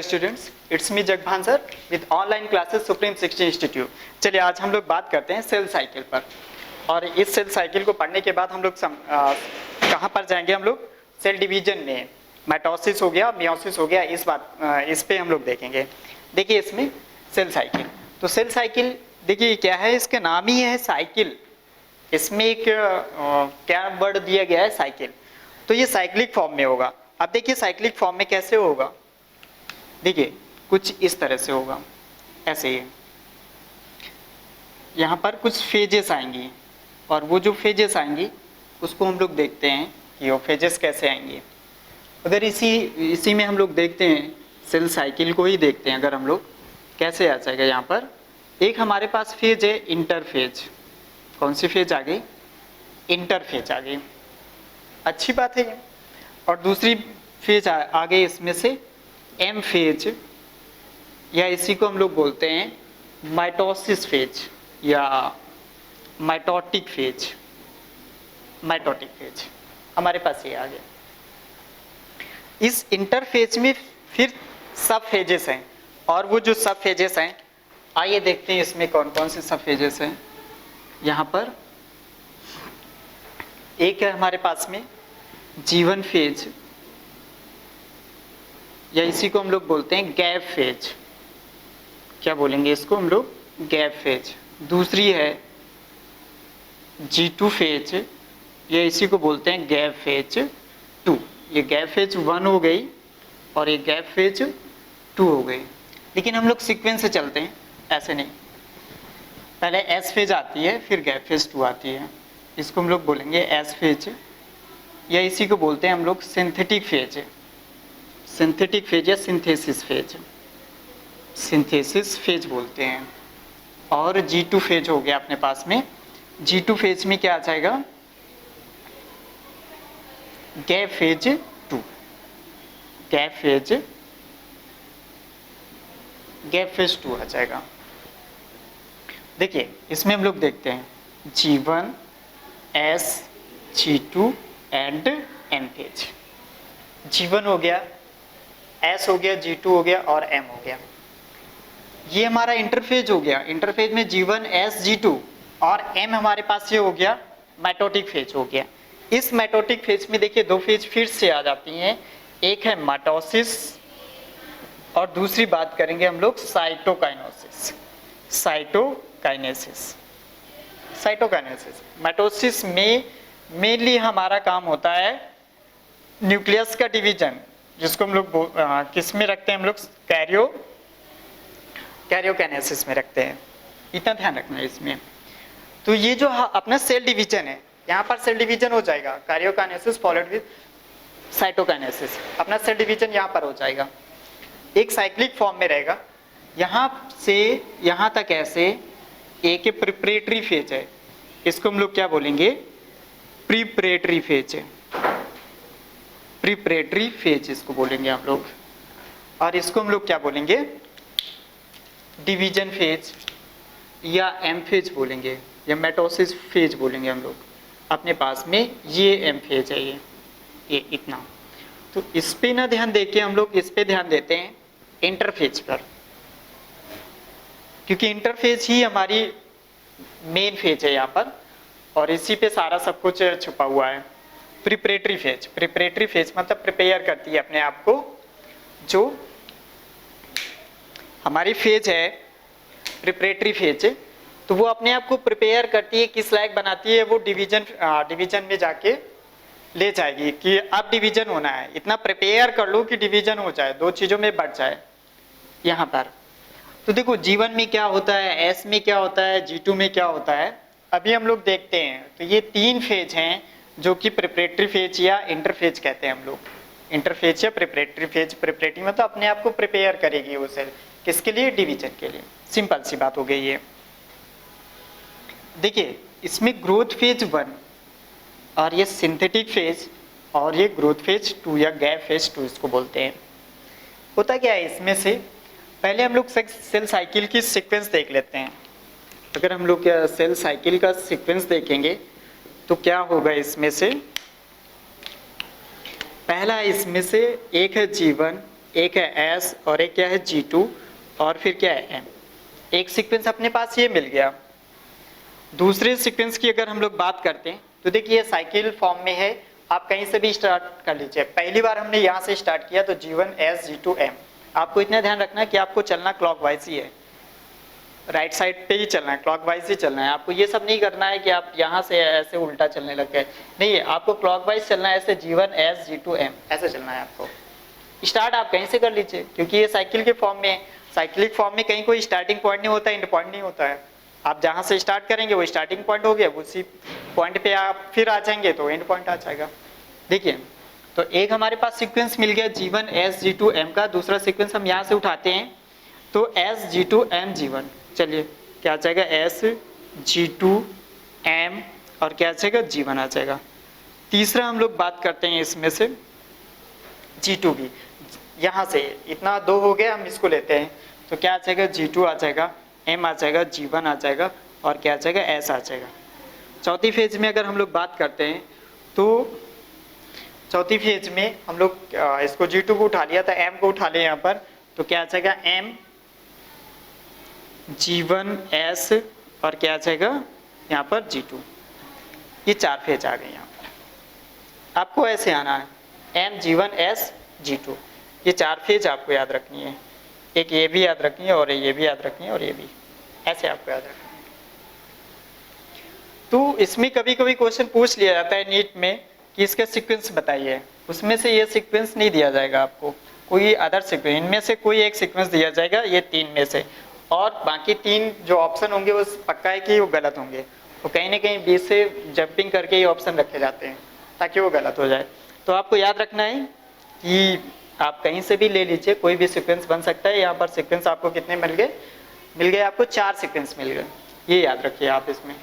Students, it's me Jagbhan sir with online classes supreme शिक्षा institute. चलिए आज हम लोग बात करते हैं सेल साइकिल पर। और इस सेल साइकिल को पढ़ने के बाद हम लोग कहाँ पर जाएंगे? हम लोग सेल डिवीजन में, माइटोसिस हो गया, मियोसिस हो गया, इस पे हम लोग देखेंगे। देखिए इसमें सेल साइकिल, तो सेल साइकिल देखिए क्या है, इसका नाम ही है साइकिल। इसमें एक क्या वर्ड दिया गया है? साइकिल। तो ये साइक्लिक फॉर्म में होगा। अब देखिए साइक्लिक फॉर्म में कैसे होगा, देखिए कुछ इस तरह से होगा, ऐसे ही। यहाँ पर कुछ फेजेस आएंगी और वो जो फेजेस आएंगी उसको हम लोग देखते हैं कि वो फेजेस कैसे आएंगी। अगर इसी में हम लोग देखते हैं, सेल साइकिल को ही देखते हैं, अगर हम लोग कैसे आ जाएगा। यहाँ पर एक हमारे पास फेज है इंटरफेज। कौन सी फेज आ गई? इंटरफेज आ गई, अच्छी बात है ये। और दूसरी फेज आ गई इसमें से एम फेज, या इसी को हम लोग बोलते हैं माइटोसिस फेज या माइटोटिक फेज। माइटोटिक फेज हमारे पास ये आ गया। इस इंटरफेज में फिर सब फेजेस हैं, और वो जो सब फेजेस हैं, आइए देखते हैं इसमें कौन कौन से सब फेजेस हैं। यहाँ पर एक है हमारे पास में जीवन फेज, या इसी को हम लोग बोलते हैं गैप फेज। क्या बोलेंगे इसको हम लोग? Gap phase. दूसरी है G2 फेज, या इसी को बोलते हैं गैप फेज 2। ये गैप फेज 1 हो गई और ये गैप फेज 2 हो गई। लेकिन हम लोग सीक्वेंस से चलते हैं, ऐसे नहीं। पहले एस फेज आती है, फिर गैप फेज 2 आती है। इसको हम लोग बोलेंगे एस फेज, या इसी को बोलते हैं हम लोग सिंथेटिक फेज। सिंथेटिक फेज या सिंथेसिस फेज, सिंथेसिस फेज बोलते हैं। और G2 फेज हो गया अपने पास में। G2 फेज में क्या आ जाएगा? Gap phase 2। गैप फेज 2 आ जाएगा। देखिए इसमें हम लोग देखते हैं G1, S, G2 and M phase. G1 हो गया, S हो गया, G2 हो गया और M हो गया। ये हमारा इंटरफेज हो गया। इंटरफेज में G1, S, G2 और M हमारे पास ये हो गया माइटोटिक फेज हो गया। इस माइटोटिक फेज में देखिए दो फेज फिर से आ जाती हैं। एक है माइटोसिस और दूसरी बात करेंगे हम लोग साइटोकाइनेसिस। साइटोकाइनेसिस माइटोसिस में मेनली हमारा काम होता है न्यूक्लियस का डिवीजन, जिसको हम लोग किस में रखते हैं? हम लोग कैरियोकाइनेसिस में रखते हैं। इतना ध्यान रखना है इसमें। तो ये जो अपना सेल डिवीजन है, यहाँ पर सेल डिवीजन हो जाएगा कैरियोकाइनेसिस फॉलोड विद साइटोकाइनेसिस। अपना सेल डिवीजन यहाँ पर हो जाएगा, एक साइक्लिक फॉर्म में रहेगा। यहाँ से यहाँ तक ऐसे एक प्रिपरेटरी फेज है। इसको हम लोग क्या बोलेंगे? प्रीपरेटरी फेज है। प्रीपरेटरी फेज इसको बोलेंगे हम लोग। और इसको हम लोग क्या बोलेंगे? डिवीजन फेज या एम फेज बोलेंगे, या मेटोसिस फेज बोलेंगे हम लोग। अपने पास में ये एम फेज है, ये इतना। तो इस पे ना ध्यान देके हम लोग इस पे ध्यान देते हैं इंटरफेज पर, क्योंकि इंटरफेज ही हमारी मेन फेज है यहाँ पर, और इसी पे सारा सब कुछ छुपा हुआ है। प्रिपरेटरी फेज मतलब प्रिपेयर करती है अपने आप को। जो हमारी फेज है प्रिपरेटरी फेज, तो वो अपने आप को प्रिपेयर करती है, किस लायक बनाती है? वो डिवीजन में जाके ले जाएगी कि अब डिवीजन होना है। इतना प्रिपेयर कर लो कि डिवीजन हो जाए, दो चीजों में बढ़ जाए यहाँ पर। तो देखो G1 में क्या होता है, S में क्या होता है, G2 में क्या होता है, अभी हम लोग देखते हैं। तो ये तीन फेज हैं जो कि प्रिपरेटरी फेज या इंटरफेज कहते हैं हम लोग। इंटरफेज या प्रिपरेटरी फेज। प्रिपरेटरी मतलब अपने आप को प्रिपेयर करेगी वो सेल, किसके लिए? डिवीजन के लिए। सिंपल सी बात हो गई ये। देखिए इसमें ग्रोथ फेज 1 और ये सिंथेटिक फेज, और ये ग्रोथ फेज 2 या गैप फेज 2 इसको बोलते हैं। होता क्या है इसमें से? पहले हम लोग सेल साइकिल की सीक्वेंस देख लेते हैं। अगर हम लोग सेल साइकिल का सीक्वेंस देखेंगे तो क्या होगा इसमें से? पहला इसमें से एक है G1, एक है S और एक क्या है G2 और फिर क्या है M। एक सीक्वेंस अपने पास ये मिल गया। दूसरे सीक्वेंस की अगर हम लोग बात करते हैं तो देखिए साइकिल फॉर्म में है, आप कहीं से भी स्टार्ट कर लीजिए। पहली बार हमने यहाँ से स्टार्ट किया तो G1 S G2 M। आपको इतना ध्यान रखना है कि आपको चलना क्लॉकवाइज ही है, राइट साइड पे ही चलना है, क्लॉकवाइज ही चलना है। आपको ये सब नहीं करना है कि आप यहाँ से ऐसे उल्टा चलने लग गए, नहीं, आपको क्लॉकवाइज चलना है, ऐसे G1 S G2 M ऐसे चलना है आपको। स्टार्ट आप कहीं से कर लीजिए क्योंकि ये साइकिल के फॉर्म में है। साइक्लिक फॉर्म में कहीं कोई स्टार्टिंग पॉइंट नहीं होता है, एंड पॉइंट नहीं होता है। आप जहाँ से स्टार्ट करेंगे वो स्टार्टिंग पॉइंट हो गया, उसी पॉइंट पे आप फिर आ जाएंगे तो एंड पॉइंट आ जाएगा। देखिए तो एक हमारे पास सीक्वेंस मिल गया G1 S G2 M का। दूसरा सीक्वेंस हम यहाँ से उठाते हैं तो S G2 M G1। चलिए क्या आ जाएगा, S G2 M और क्या आ जाएगा, G1 आ जाएगा। तीसरा हम लोग बात करते हैं इसमें से G2 भी, यहाँ से इतना दो हो गया, हम इसको लेते हैं तो क्या आ जाएगा, G2 आ जाएगा, M आ जाएगा, G1 आ जाएगा और क्या आ जाएगा, S आ जाएगा। चौथी फेज में अगर हम लोग बात करते हैं तो चौथी फेज में हम लोग इसको G2 को उठा लिया था, M को उठा लिया यहाँ पर तो क्या आ जाएगा, M G1 S और क्या आ जाएगा यहाँ पर G2। ये चार फेज आ गए यहाँ पर। आपको ऐसे आना है M G1 S G2, ये चार फेज आपको याद रखनी है। एक ये भी याद रखनी है और ये भी याद रखनी है और ये भी, ऐसे आपको याद रखना है। तो इसमें कभी कभी क्वेश्चन पूछ लिया जाता है नीट में कि इसका सीक्वेंस बताइए, उसमें से ये सीक्वेंस नहीं दिया जाएगा आपको, कोई अदर सीक्वेंस, इनमें से कोई एक सीक्वेंस दिया जाएगा, ये तीन में से, और बाकी तीन जो ऑप्शन होंगे वो पक्का है कि वो गलत होंगे। वो कहीं ना कहीं बीच से जंपिंग करके ये ऑप्शन रखे जाते हैं ताकि वो गलत हो जाए। तो आपको याद रखना है कि आप कहीं से भी ले लीजिए, कोई भी सीक्वेंस बन सकता है। यहाँ पर सीक्वेंस आपको कितने मिल गए आपको 4 सीक्वेंस मिल गए, ये याद रखिए आप इसमें।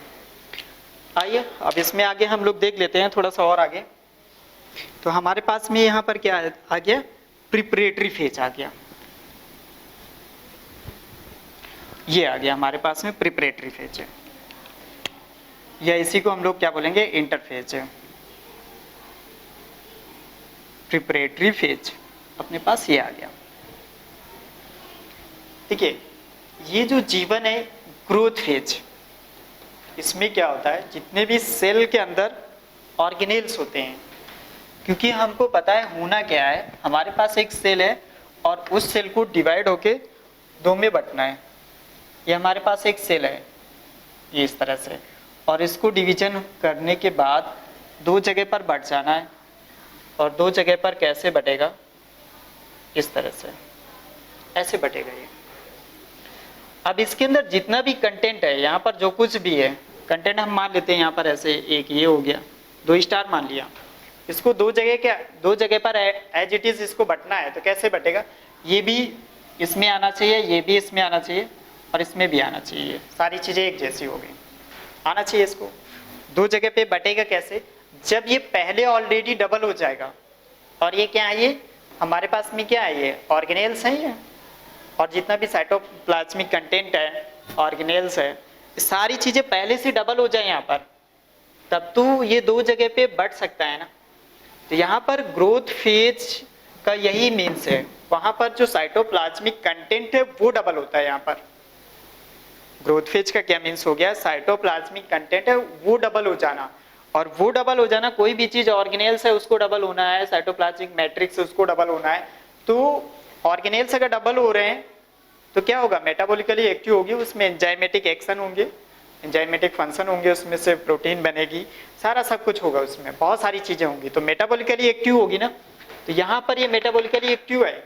आइए अब इसमें आगे हम लोग देख लेते हैं थोड़ा सा और आगे। तो हमारे पास में यहाँ पर क्या आ गया, प्रिपरेटरी फेज आ गया, ये आ गया हमारे पास में प्रिपरेटरी फेज है, या इसी को हम लोग क्या बोलेंगे, इंटरफेज है। प्रिपरेटरी फेज अपने पास ये आ गया। देखिए ये जो G1 है ग्रोथ फेज, इसमें क्या होता है, जितने भी सेल के अंदर ऑर्गेनेल्स होते हैं, क्योंकि हमको पता है होना क्या है, हमारे पास एक सेल है और उस सेल को डिवाइड होके दो में बंटना है। ये हमारे पास एक सेल है ये इस तरह से, और इसको डिवीजन करने के बाद दो जगह पर बंट जाना है, और दो जगह पर कैसे बटेगा, इस तरह से ऐसे बटेगा ये। अब इसके अंदर जितना भी कंटेंट है, यहाँ पर जो कुछ भी है कंटेंट हम मान लेते हैं यहाँ पर ऐसे, एक ये हो गया, 2 स्टार मान लिया, इसको दो जगह पर एज इट इज इसको बटना है तो कैसे बटेगा, ये भी इसमें आना चाहिए, ये भी इसमें आना चाहिए और इसमें भी आना चाहिए, सारी चीजें एक जैसी हो गई, आना चाहिए। इसको दो जगह पे बटेगा कैसे, जब ये पहले ऑलरेडी डबल हो जाएगा, और ये क्या है, ये हमारे पास में क्या है, ये ऑर्गेनेल्स है ये, और जितना भी साइटोप्लाज्मिक कंटेंट है, ऑर्गेनेल्स है, सारी चीजें पहले से डबल हो जाए यहाँ पर, तब तो ये दो जगह पे बढ़ सकता है ना। तो यहाँ पर ग्रोथ फेज का यही मीन्स है, वहां पर जो साइटोप्लाज्मिक कंटेंट है वो डबल होता है। यहाँ पर ग्रोथ फेज का क्या मीन्स हो गया, साइटोप्लाज्मिक कंटेंट है वो डबल हो जाना, और वो डबल हो जाना, कोई भी चीज ऑर्गेनेल्स है उसको डबल होना है, साइटोप्लाज्मिक मैट्रिक्स उसको डबल होना है। तो ऑर्गेनेल्स अगर डबल हो रहे हैं तो क्या होगा, मेटाबॉलिकली एक्टिव होगी, उसमें एंजाइमेटिक एक्शन होंगे, एंजाइमेटिक फंक्शन होंगे, उसमें से प्रोटीन बनेगी, सारा सब कुछ होगा, उसमें बहुत सारी चीजें होंगी, तो मेटाबॉलिकली एक्टिव होगी ना। तो यहाँ पर ये मेटाबॉलिकली एक्टिव है,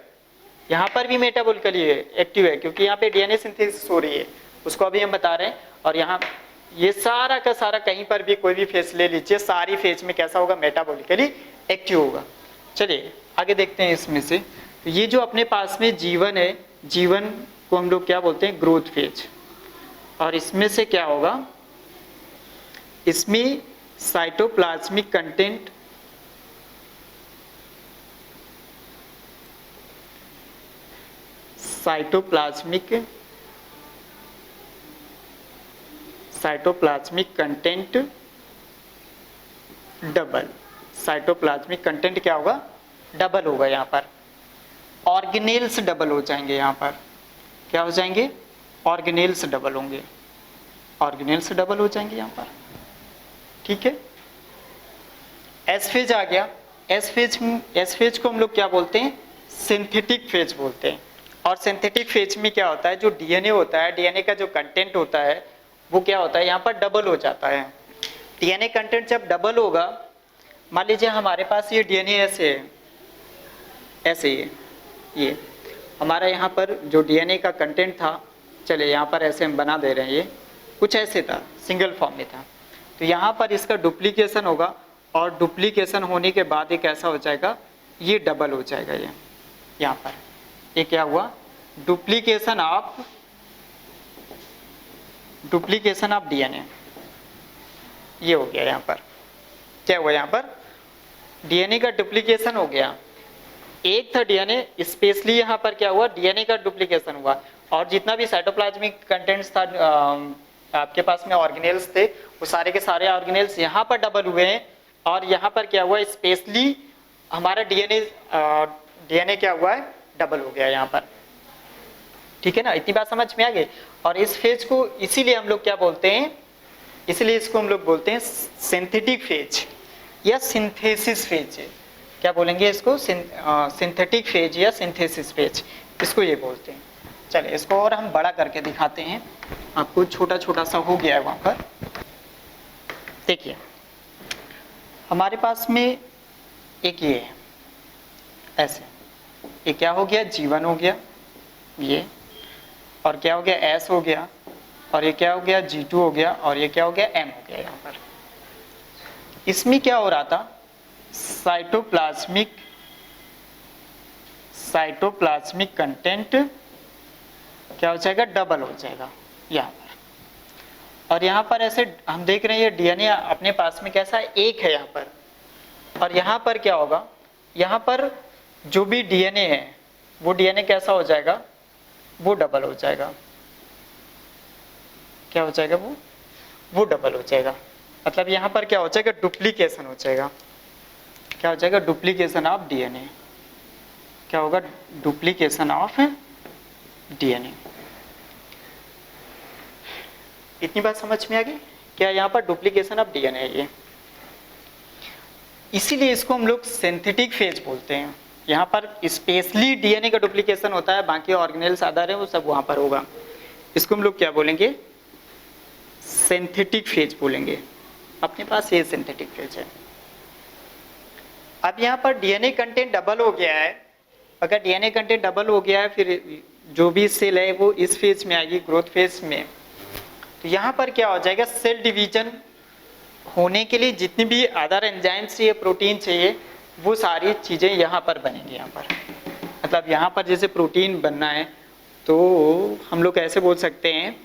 यहाँ पर भी मेटाबॉलिकली एक्टिव है, क्योंकि यहाँ पे डीएनए सिंथेसिस हो रही है, उसको अभी हम बता रहे हैं। और यहाँ ये सारा का सारा कहीं पर भी कोई भी फेज ले लीजिए, सारी फेज में कैसा होगा, मेटाबॉलिकली एक्टिव होगा। चलिए आगे देखते हैं इसमें से। तो ये जो अपने पास में G1 है, G1 को हम लोग क्या बोलते हैं, ग्रोथ फेज, और इसमें से क्या होगा, इसमें cytoplasmic content cytoplasmic content double, cytoplasmic content क्या होगा, डबल होगा यहाँ पर। ऑर्गेनेल्स डबल हो जाएंगे यहाँ पर। क्या हो जाएंगे? ऑर्गेनेल्स डबल होंगे, ऑर्गेनेल्स डबल हो जाएंगे यहाँ पर। ठीक है, एस फेज आ गया। एस फेज को हम लोग क्या बोलते हैं? सिंथेटिक फेज बोलते हैं। और सिंथेटिक फेज में क्या होता है, जो डीएनए होता है, डीएनए का जो कंटेंट होता है वो क्या होता है, यहाँ पर डबल हो जाता है। डीएनए कंटेंट जब डबल होगा, मान लीजिए हमारे पास ये डीएनए ऐसे है, ऐसे ये हमारा यहाँ पर जो डीएनए का कंटेंट था, चले यहाँ पर ऐसे हम बना दे रहे हैं, ये कुछ ऐसे था, सिंगल फॉर्म में था। तो यहाँ पर इसका डुप्लीकेशन होगा और डुप्लीकेशन होने के बाद ये कैसा हो जाएगा, ये डबल हो जाएगा। ये यहाँ पर ये क्या हुआ, डुप्लीकेशन ऑफ डीएनए, ये हो गया। यहाँ पर क्या हुआ, यहाँ पर डीएनए का डुप्लीकेशन हो गया। एक था डीएनए, स्पेशली यहाँ पर क्या हुआ, डीएनए का डुप्लीकेशन हुआ और जितना भी साइटोप्लाज्मिक कंटेंट्स था, आपके पास में ऑर्गेनेल्स थे, वो सारे के सारे ऑर्गेनेल्स यहाँ पर डबल हुए हैं। और यहाँ पर क्या हुआ, स्पेशली हमारा डीएनए क्या हुआ है, डबल हो गया यहाँ पर। ठीक है ना, इतनी बात समझ में आ गई। और इस फेज को इसीलिए हम लोग क्या बोलते हैं, इसलिए इसको हम लोग बोलते हैं सिंथेटिक फेज या सिंथेसिस फेज। क्या बोलेंगे इसको, सिंथेटिक फेज या सिंथेसिस फेज, इसको ये बोलते हैं। चलिए इसको और हम बड़ा करके दिखाते हैं आपको, छोटा छोटा सा हो गया है वहां पर। देखिए हमारे पास में एक ये है ऐसे, ये क्या हो गया, G1 हो गया ये, और क्या हो गया, S हो गया, और ये क्या हो गया, G2 हो गया, और ये क्या हो गया, M हो गया। यहाँ पर इसमें क्या हो रहा था, साइटोप्लाज्मिक कंटेंट क्या हो जाएगा, डबल हो जाएगा यहाँ पर। और यहाँ पर ऐसे हम देख रहे हैं ये डीएनए अपने पास में कैसा है, एक है यहाँ पर। और यहाँ पर क्या होगा, यहाँ पर जो भी डीएनए है वो डीएनए कैसा हो जाएगा, वो डबल हो जाएगा। क्या हो जाएगा, वो डबल हो जाएगा। मतलब यहाँ पर क्या हो जाएगा, डुप्लीकेशन हो जाएगा। क्या हो जाएगा, डुप्लीकेशन ऑफ डीएनए। क्या होगा, डुप्लीकेशन ऑफ डीएनए। इतनी बात समझ में आ गई? क्या यहाँ पर डुप्लीकेशन ऑफ डीएनए है ये, इसीलिए इसको हम लोग सिंथेटिक फेज बोलते हैं। यहाँ पर स्पेशली डीएनए का डुप्लीकेशन होता है, बाकी ऑर्गेनेल्स आधार है वो सब वहां पर होगा। इसको हम लोग क्या बोलेंगे, सिंथेटिक फेज बोलेंगे। अपने पास ये सिंथेटिक फेज है। अब यहाँ पर डीएनए कंटेंट डबल हो गया है। अगर डीएनए कंटेंट डबल हो गया है, फिर जो भी सेल है वो इस फेज में आएगी, ग्रोथ फेज में। तो यहाँ पर क्या हो जाएगा, सेल डिवीजन होने के लिए जितनी भी अदर एंजाइम चाहिए, प्रोटीन चाहिए, वो सारी चीजें यहाँ पर बनेंगी। यहाँ पर मतलब यहाँ पर जैसे प्रोटीन बनना है तो हम लोग ऐसे बोल सकते हैं,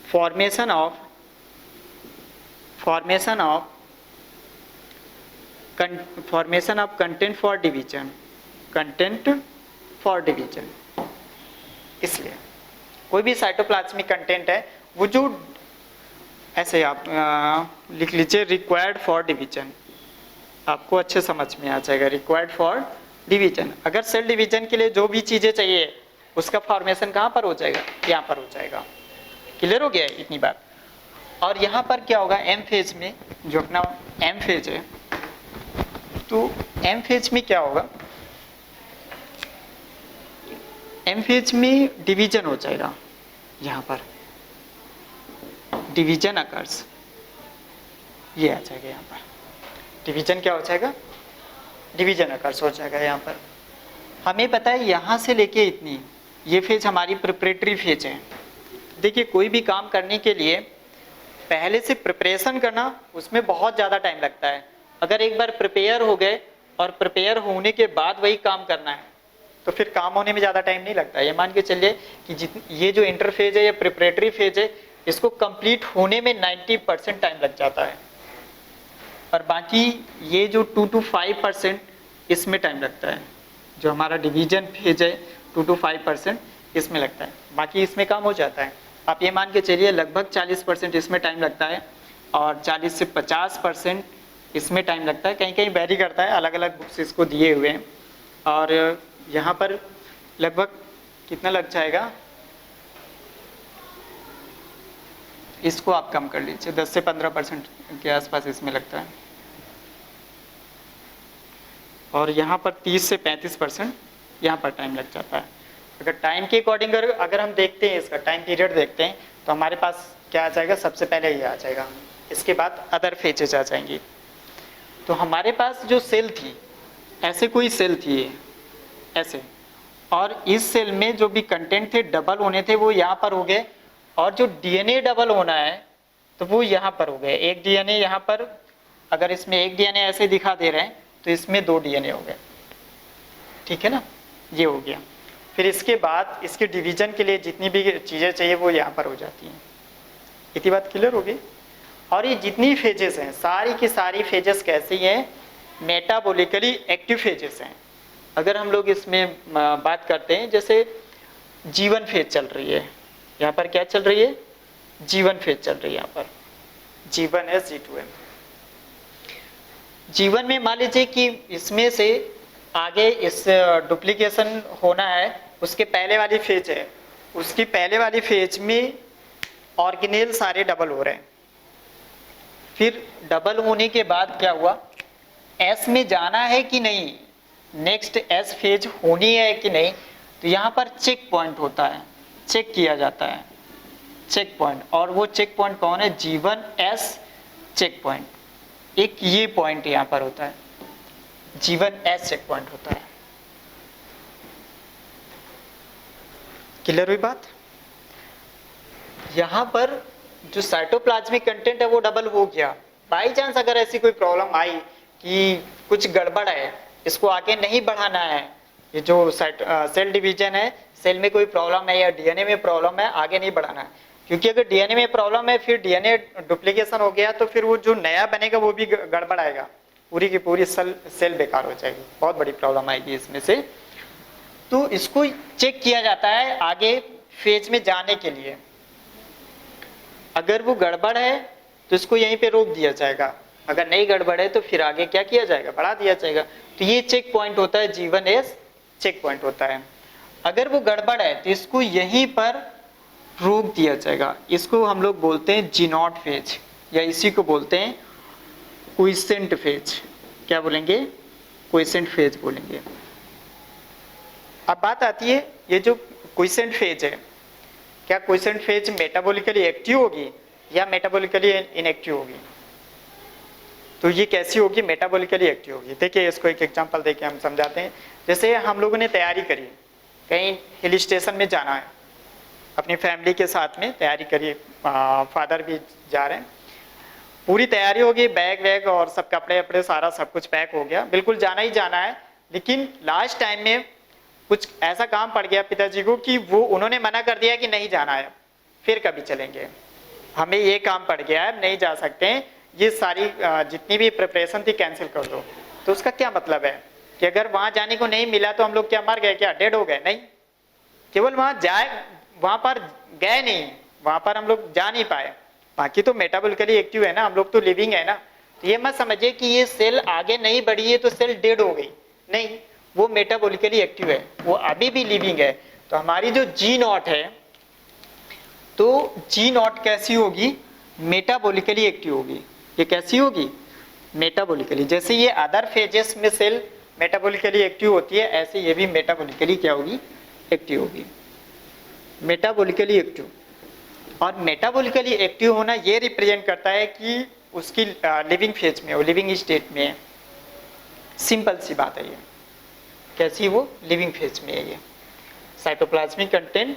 formation of content for division. इसलिए कोई भी साइटोप्लाज्मिक कंटेंट है वो जो ऐसे आप लिख लीजिए, रिक्वायर्ड फॉर डिवीजन, आपको अच्छे समझ में आ जाएगा। रिक्वायर्ड फॉर डिवीजन, अगर सेल डिवीजन के लिए जो भी चीजें चाहिए उसका फॉर्मेशन कहाँ पर हो जाएगा, यहाँ पर हो जाएगा। क्लियर हो गया है इतनी बात। और यहाँ पर क्या होगा, एम फेज में, जो अपना एम फेज है, तो एम फेज में क्या होगा, एम फेज में डिवीजन हो जाएगा। यहाँ पर डिवीजन अकर्स, ये आ जाएगा। यहाँ पर डिवीजन क्या हो जाएगा, डिवीजन अकर्स हो जाएगा। यहाँ पर हमें पता है यहाँ से लेके इतनी, ये फेज हमारी प्रिपरेटरी फेज है। देखिए कोई भी काम करने के लिए पहले से प्रिपरेशन करना, उसमें बहुत ज़्यादा टाइम लगता है। अगर एक बार प्रिपेयर हो गए और प्रिपेयर होने के बाद वही काम करना है तो फिर काम होने में ज़्यादा टाइम नहीं लगता है। ये मान के चलिए कि ये जो इंटरफेज है, ये प्रिपरेटरी फेज है, इसको कंप्लीट होने में 90% टाइम लग जाता है, और बाकी ये जो 2 to 5% इसमें टाइम लगता है। जो हमारा डिवीजन फेज है 2 to 5% इसमें लगता है, बाकी इसमें काम हो जाता है। आप ये मान के चलिए लगभग 40% इसमें टाइम लगता है, और 40 से 50% इसमें टाइम लगता है। कहीं कहीं वेरी करता है, अलग अलग बुक्स इसको दिए हुए हैं। और यहाँ पर लगभग कितना लग जाएगा, इसको आप कम कर लीजिए, 10 से 15% के आसपास इसमें लगता है, और यहाँ पर 30 से 35% यहाँ पर टाइम लग जाता है। अगर टाइम के अकॉर्डिंग अगर हम देखते हैं, इसका टाइम पीरियड देखते हैं, तो हमारे पास क्या आ जाएगा, सबसे पहले ये आ जाएगा, इसके बाद अदर फेजेज आ जाएंगी। तो हमारे पास जो सेल थी, ऐसे कोई सेल थी ऐसे, और इस सेल में जो भी कंटेंट थे डबल होने थे वो यहाँ पर हो गए, और जो डीएनए डबल होना है तो वो यहाँ पर हो गए। एक डीएनए यहाँ पर, अगर इसमें एक डीएनए ऐसे दिखा दे रहे हैं तो इसमें 2 डीएनए हो गए, ठीक है ना, ये हो गया। फिर इसके बाद इसके डिवीजन के लिए जितनी भी चीज़ें चाहिए वो यहाँ पर हो जाती हैं। इतनी बात क्लियर होगी। और ये जितनी फेजेस हैं, सारी की सारी फेजेस कैसी हैं, मेटाबॉलिकली एक्टिव फेजेस हैं। अगर हम लोग इसमें बात करते हैं, जैसे जीवन फेज चल रही है, यहाँ पर क्या चल रही है, जीवन फेज चल रही है, यहाँ पर G1S G2M। जीवन में मान लीजिए कि इसमें से आगे इस डुप्लीकेशन होना है, उसके पहले वाली फेज है, उसकी पहले वाली फेज में ऑर्गेनेल सारे डबल हो रहे हैं। फिर डबल होने के बाद क्या हुआ, एस में जाना है कि नहीं, नेक्स्ट एस फेज होनी है कि नहीं, तो यहाँ पर चेक पॉइंट होता है, चेक किया जाता है, चेक पॉइंट। और वो चेक पॉइंट कौन है, G1S चेक पॉइंट। एक ये पॉइंट यहाँ पर होता है, G1S चेक पॉइंट होता है। क्लियर हुई बात। यहाँ पर जो साइटोप्लाज्मिक कंटेंट है वो डबल हो गया। बाई चांस अगर ऐसी कोई प्रॉब्लम आई कि कुछ गड़बड़ है, इसको आगे नहीं बढ़ाना है, ये जो सेल डिवीजन है, सेल में कोई प्रॉब्लम है या डीएनए में प्रॉब्लम है, आगे नहीं बढ़ाना है। क्योंकि अगर डीएनए में प्रॉब्लम है, फिर डीएनए डुप्लीकेशन हो गया तो फिर वो जो नया बनेगा वो भी गड़बड़ आएगा, पूरी की पूरी सेल बेकार हो जाएगी, बहुत बड़ी प्रॉब्लम आएगी इसमें से। तो इसको चेक किया जाता है आगे फेज में जाने के लिए। अगर वो गड़बड़ है तो इसको यहीं पे रोक दिया जाएगा, अगर नहीं गड़बड़ है तो फिर आगे क्या किया जाएगा, बढ़ा दिया जाएगा। तो ये चेक पॉइंट होता है, G1S चेक पॉइंट होता है। अगर वो गड़बड़ है तो इसको यहीं पर रोक दिया जाएगा। इसको हम लोग बोलते हैं G0 फेज, या इसी को बोलते हैं क्विसेंट फेज। क्या बोलेंगे, क्विसेंट फेज बोलेंगे। अब बात आती है, ये जो क्विसेंट फेज है, क्या क्विसेंट फेज मेटाबॉलिकली एक्टिव होगी या मेटाबॉलिकली इनएक्टिव होगी। तो ये कैसी होगी, मेटाबॉलिकली एक्टिव होगी। देखिए इसको एक एग्जांपल देके हम समझाते हैं। जैसे हम लोगों ने तैयारी करी, कहीं हिल स्टेशन में जाना है, अपनी फैमिली के साथ में तैयारी करी, फादर भी जा रहे हैं, पूरी तैयारी होगी, बैग वैग और सब कपड़े वपड़े सारा सब कुछ पैक हो गया, बिल्कुल जाना ही जाना है। लेकिन लास्ट टाइम में कुछ ऐसा काम पड़ गया पिताजी को कि वो उन्होंने मना कर दिया कि नहीं जाना है, फिर कभी चलेंगे, हमें ये काम पड़ गया है, नहीं जा सकते हैं, ये सारी जितनी भी प्रिपरेशन थी कैंसिल कर दो। तो उसका क्या मतलब है कि अगर वहां जाने को नहीं मिला तो हम लोग क्या मर गए, क्या डेड हो गए, नहीं, केवल वहां पर गए नहीं, वहां पर हम लोग जा नहीं पाए, बाकी तो मेटाबॉलिकली एक्टिव है ना, हम लोग तो लिविंग है ना। तो ये मत समझिए कि ये सेल आगे नहीं बढ़ी है तो सेल डेड हो गई, नहीं, वो मेटाबॉलिकली एक्टिव है, वो अभी भी लिविंग है। तो हमारी जो G0 है, तो G0 कैसी होगी, मेटाबॉलिकली एक्टिव होगी। ये कैसी होगी, मेटाबॉलिकली। जैसे ये अदर फेजेस में सेल मेटाबॉलिकली एक्टिव होती है, ऐसे ये भी मेटाबॉलिकली क्या होगी, एक्टिव होगी, मेटाबॉलिकली एक्टिव। और मेटाबॉलिकली एक्टिव होना ये रिप्रेजेंट करता है कि उसकी लिविंग फेज में, वो लिविंग स्टेट में है। सिंपल सी बात है ये, कैसी, वो लिविंग फेज में है। ये साइटोप्लाज्मिक कंटेंट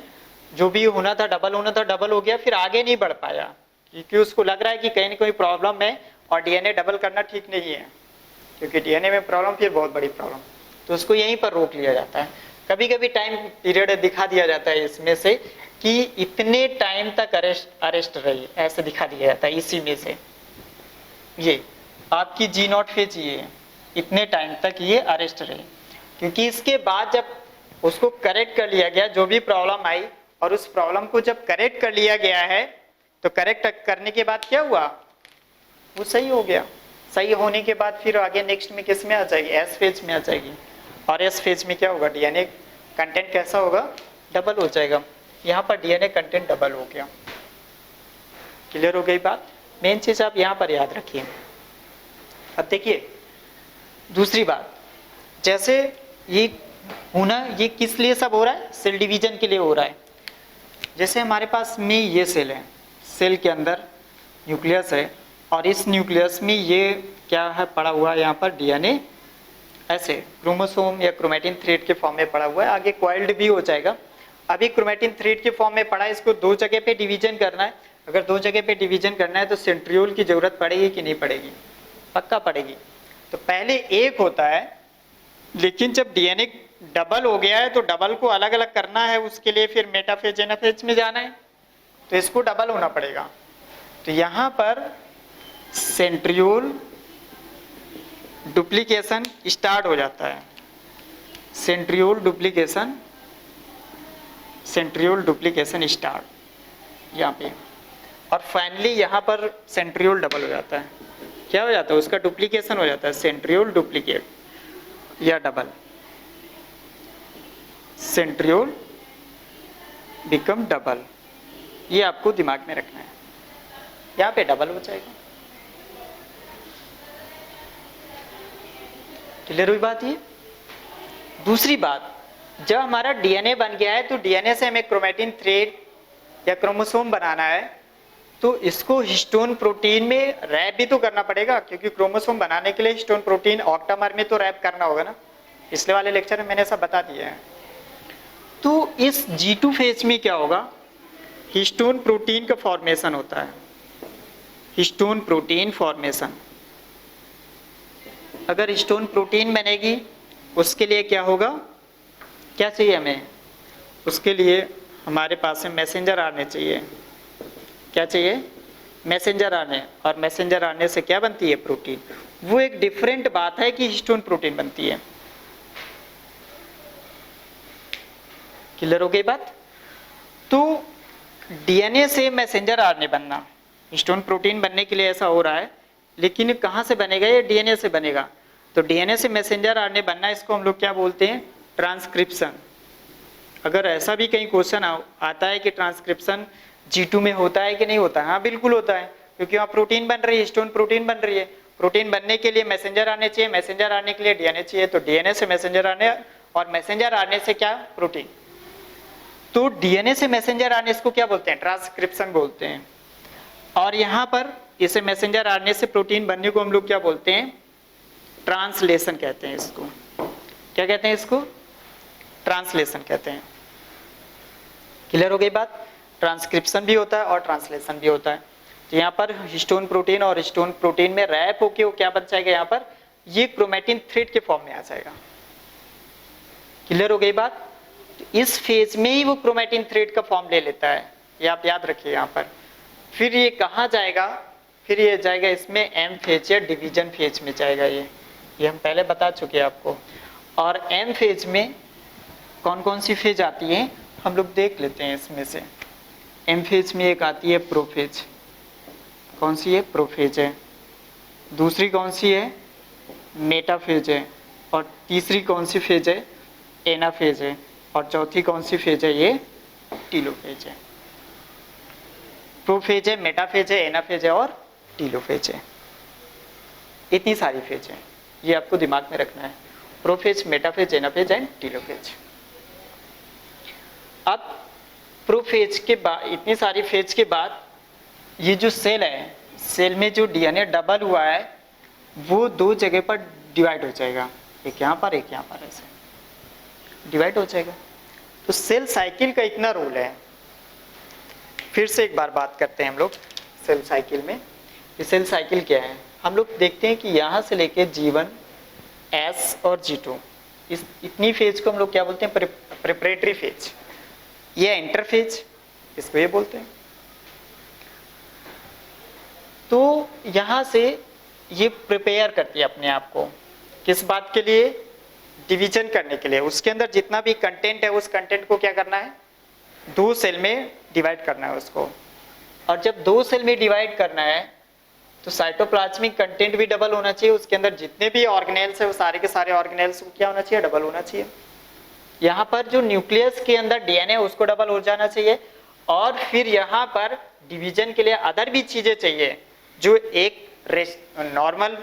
जो भी होना था, डबल होना था, डबल हो गया, फिर आगे नहीं बढ़ पाया क्योंकि उसको लग रहा है कि कहीं ना कहीं प्रॉब्लम है और डीएनए डबल करना ठीक नहीं है, क्योंकि डीएनए में प्रॉब्लम फिर बहुत बड़ी प्रॉब्लम, तो उसको यहीं पर रोक लिया जाता है। कभी कभी टाइम पीरियड दिखा दिया जाता है इसमें से कि इतने टाइम तक अरेस्ट रही, ऐसे दिखा दिया जाता है इसी में से। ये आपकी G0 फेज ये है, इतने टाइम तक ये अरेस्ट रही, क्योंकि इसके बाद जब उसको करेक्ट कर लिया गया, जो भी प्रॉब्लम आई, और उस प्रॉब्लम को जब करेक्ट कर लिया गया है, तो करेक्ट करने के बाद क्या हुआ, वो सही हो गया। सही होने के बाद फिर आगे नेक्स्ट में किस में आ जाएगी, एस फेज में आ जाएगी। और एस फेज में क्या होगा, डीएनए कंटेंट कैसा होगा, डबल हो जाएगा। यहाँ पर डीएनए कंटेंट डबल हो गया। क्लियर हो गई बात। मेन चीज आप यहाँ पर याद रखिए। अब देखिए दूसरी बात, जैसे ये होना, ये किस लिए सब हो रहा है, सेल डिवीजन के लिए हो रहा है। जैसे हमारे पास में ये सेल है, सेल के अंदर न्यूक्लियस है और इस न्यूक्लियस में ये क्या है पड़ा हुआ है, यहाँ पर डीएनए ऐसे क्रोमोसोम या क्रोमेटिन थ्रेड के फॉर्म में पड़ा हुआ है, आगे कॉइल्ड भी हो जाएगा। अभी क्रोमेटिन थ्रेड के फॉर्म में पड़ा है, इसको दो जगह पे डिवीजन करना है। अगर दो जगह पे डिवीजन करना है तो सेंट्रियोल की जरूरत पड़ेगी कि नहीं पड़ेगी, पक्का पड़ेगी। तो पहले एक होता है, लेकिन जब डीएनए डबल हो गया है तो डबल को अलग अलग करना है, उसके लिए फिर मेटाफेज एनाफेज में जाना है, तो इसको डबल होना पड़ेगा। तो यहाँ पर सेंट्रियोल डुप्लीकेशन स्टार्ट हो जाता है, सेंट्रियोल डुप्लीकेशन स्टार्ट यहाँ पे, और फाइनली यहाँ पर सेंट्रियोल डबल हो जाता है। क्या हो जाता है, उसका डुप्लीकेशन हो जाता है, सेंट्रियोल डुप्लीकेट या डबल, सेंट्रियोल बिकम डबल। ये आपको दिमाग में रखना है, यहाँ पे डबल हो जाएगा। क्लियर हुई बात। ये दूसरी बात, जब हमारा डीएनए बन गया है तो डीएनए से हमें क्रोमेटिन थ्रेड या क्रोमोसोम बनाना है, तो इसको हिस्टोन प्रोटीन में रैप भी तो करना पड़ेगा, क्योंकि क्रोमोसोम बनाने के लिए हिस्टोन प्रोटीन ऑक्टामर में तो रैप करना होगा ना। पिछले वाले लेक्चर में मैंने सब बता दिया है। तो इस G2 फेज में क्या होगा, हिस्टोन प्रोटीन का फॉर्मेशन होता है, हिस्टोन प्रोटीन फॉर्मेशन। अगर हिस्टोन प्रोटीन बनेगी उसके लिए क्या होगा, क्या चाहिए हमें, उसके लिए हमारे पास में मैसेंजर आरएनए चाहिए। क्या चाहिए, मैसेंजर आरएनए। और मैसेंजर आरएनए से क्या बनती है, प्रोटीन। वो एक डिफरेंट बात है कि हिस्टोन प्रोटीन बनती है। क्लियर हो गई बात। तो डीएनए से मैसेंजर आरएनए बनना, हिस्टोन प्रोटीन बनने के लिए ऐसा हो रहा है, लेकिन कहाँ से बनेगा, ये डीएनए से बनेगा। तो डीएनए से मैसेंजर आरएनए बनना, इसको हम लोग क्या बोलते हैं, ट्रांसक्रिप्शन। अगर ऐसा भी कहीं क्वेश्चन आता है कि ट्रांसक्रिप्शन G2 में होता है कि नहीं होता है, हाँ बिल्कुल होता है, क्योंकि वहाँ प्रोटीन बन रही है, हिस्टोन प्रोटीन बन रही है। प्रोटीन बनने के लिए मैसेंजर आरएनए चाहिए, मैसेंजर आरएनए के लिए डीएनए चाहिए, तो डीएनए से मैसेंजर आरएनए और मैसेंजर आरएनए से क्या, प्रोटीन। तो डीएनए से मैसेंजर आरएनए इसको क्या बोलते हैं, ट्रांसक्रिप्शन बोलते हैं। और यहाँ पर इसे मैसेंजर आरएनए से प्रोटीन बनने को हम लोग क्या बोलते हैं, ट्रांसलेशन कहते हैं इसको। क्या कहते हैं इसको, ट्रांसलेशन कहते हैं। क्लियर हो गई बात। ट्रांसक्रिप्शन भी होता है और ट्रांसलेशन भी होता है। तो यहाँ पर हिस्टोन प्रोटीन और हिस्टोन प्रोटीन में रैप होके वो क्या बन जाएगा, यहाँ पर ये क्रोमेटिन थ्रेड के फॉर्म में आ जाएगा। क्लियर हो गई बात। तो इस फेज में ही वो क्रोमेटिन थ्रेड का फॉर्म ले लेता है, ये आप याद रखिए यहाँ पर। फिर ये कहाँ जाएगा, फिर ये जाएगा इसमें एम फेज या डिवीजन फेज में जाएगा। ये हम पहले बता चुके हैं आपको। और एम फेज में कौन कौन सी फेज आती है हम लोग देख लेते हैं। इसमें से एम फेज में एक आती है प्रोफेज। कौन सी है, प्रोफेज है। दूसरी कौन सी है, मेटाफेज है। और तीसरी कौन सी फेज है, एनाफेज है। और चौथी कौन सी फेज है, ये टीलोफेज है। प्रोफेज है, मेटाफेज है, एनाफेज है और टीलोफेज है। इतनी सारी फेज है, ये आपको दिमाग में रखना है। Prophase, metaphase, anaphase and telophase. अब प्रोफेज के बाद, इतनी सारी फेज के बाद, ये जो सेल है, सेल में जो डीएनए डबल हुआ है वो दो जगह पर डिवाइड हो जाएगा, एक यहाँ पर एक यहाँ पर, ऐसे डिवाइड हो जाएगा। तो सेल साइकिल का इतना रोल है। फिर से एक बार बात करते हैं हम लोग सेल साइकिल में। ये सेल साइकिल क्या है, हम लोग देखते हैं कि यहाँ से लेके G1, S और G2, इस इतनी फेज को हम लोग क्या बोलते हैं, प्रिपरेटरी फेज। ये इंटरफेज, इसको ये बोलते हैं। तो यहाँ से ये प्रिपेयर करती है अपने आप को, किस बात के लिए, डिवीजन करने के लिए। उसके अंदर जितना भी कंटेंट है उस कंटेंट को क्या करना है, दो सेल में डिवाइड करना है उसको। और जब दो सेल में डिवाइड करना है तो साइटोप्लाज्मिक कंटेंट भी डबल होना चाहिए, उसके अंदर जितने भी ऑर्गेनेल्स है वो सारे के सारे ऑर्गेनेल्स को क्या होना चाहिए, डबल होना चाहिए। यहाँ पर जो न्यूक्लियस के अंदर डीएनए उसको डबल हो जाना चाहिए, और फिर यहाँ पर डिवीजन के लिए अदर भी चीजें चाहिए जो एक नॉर्मल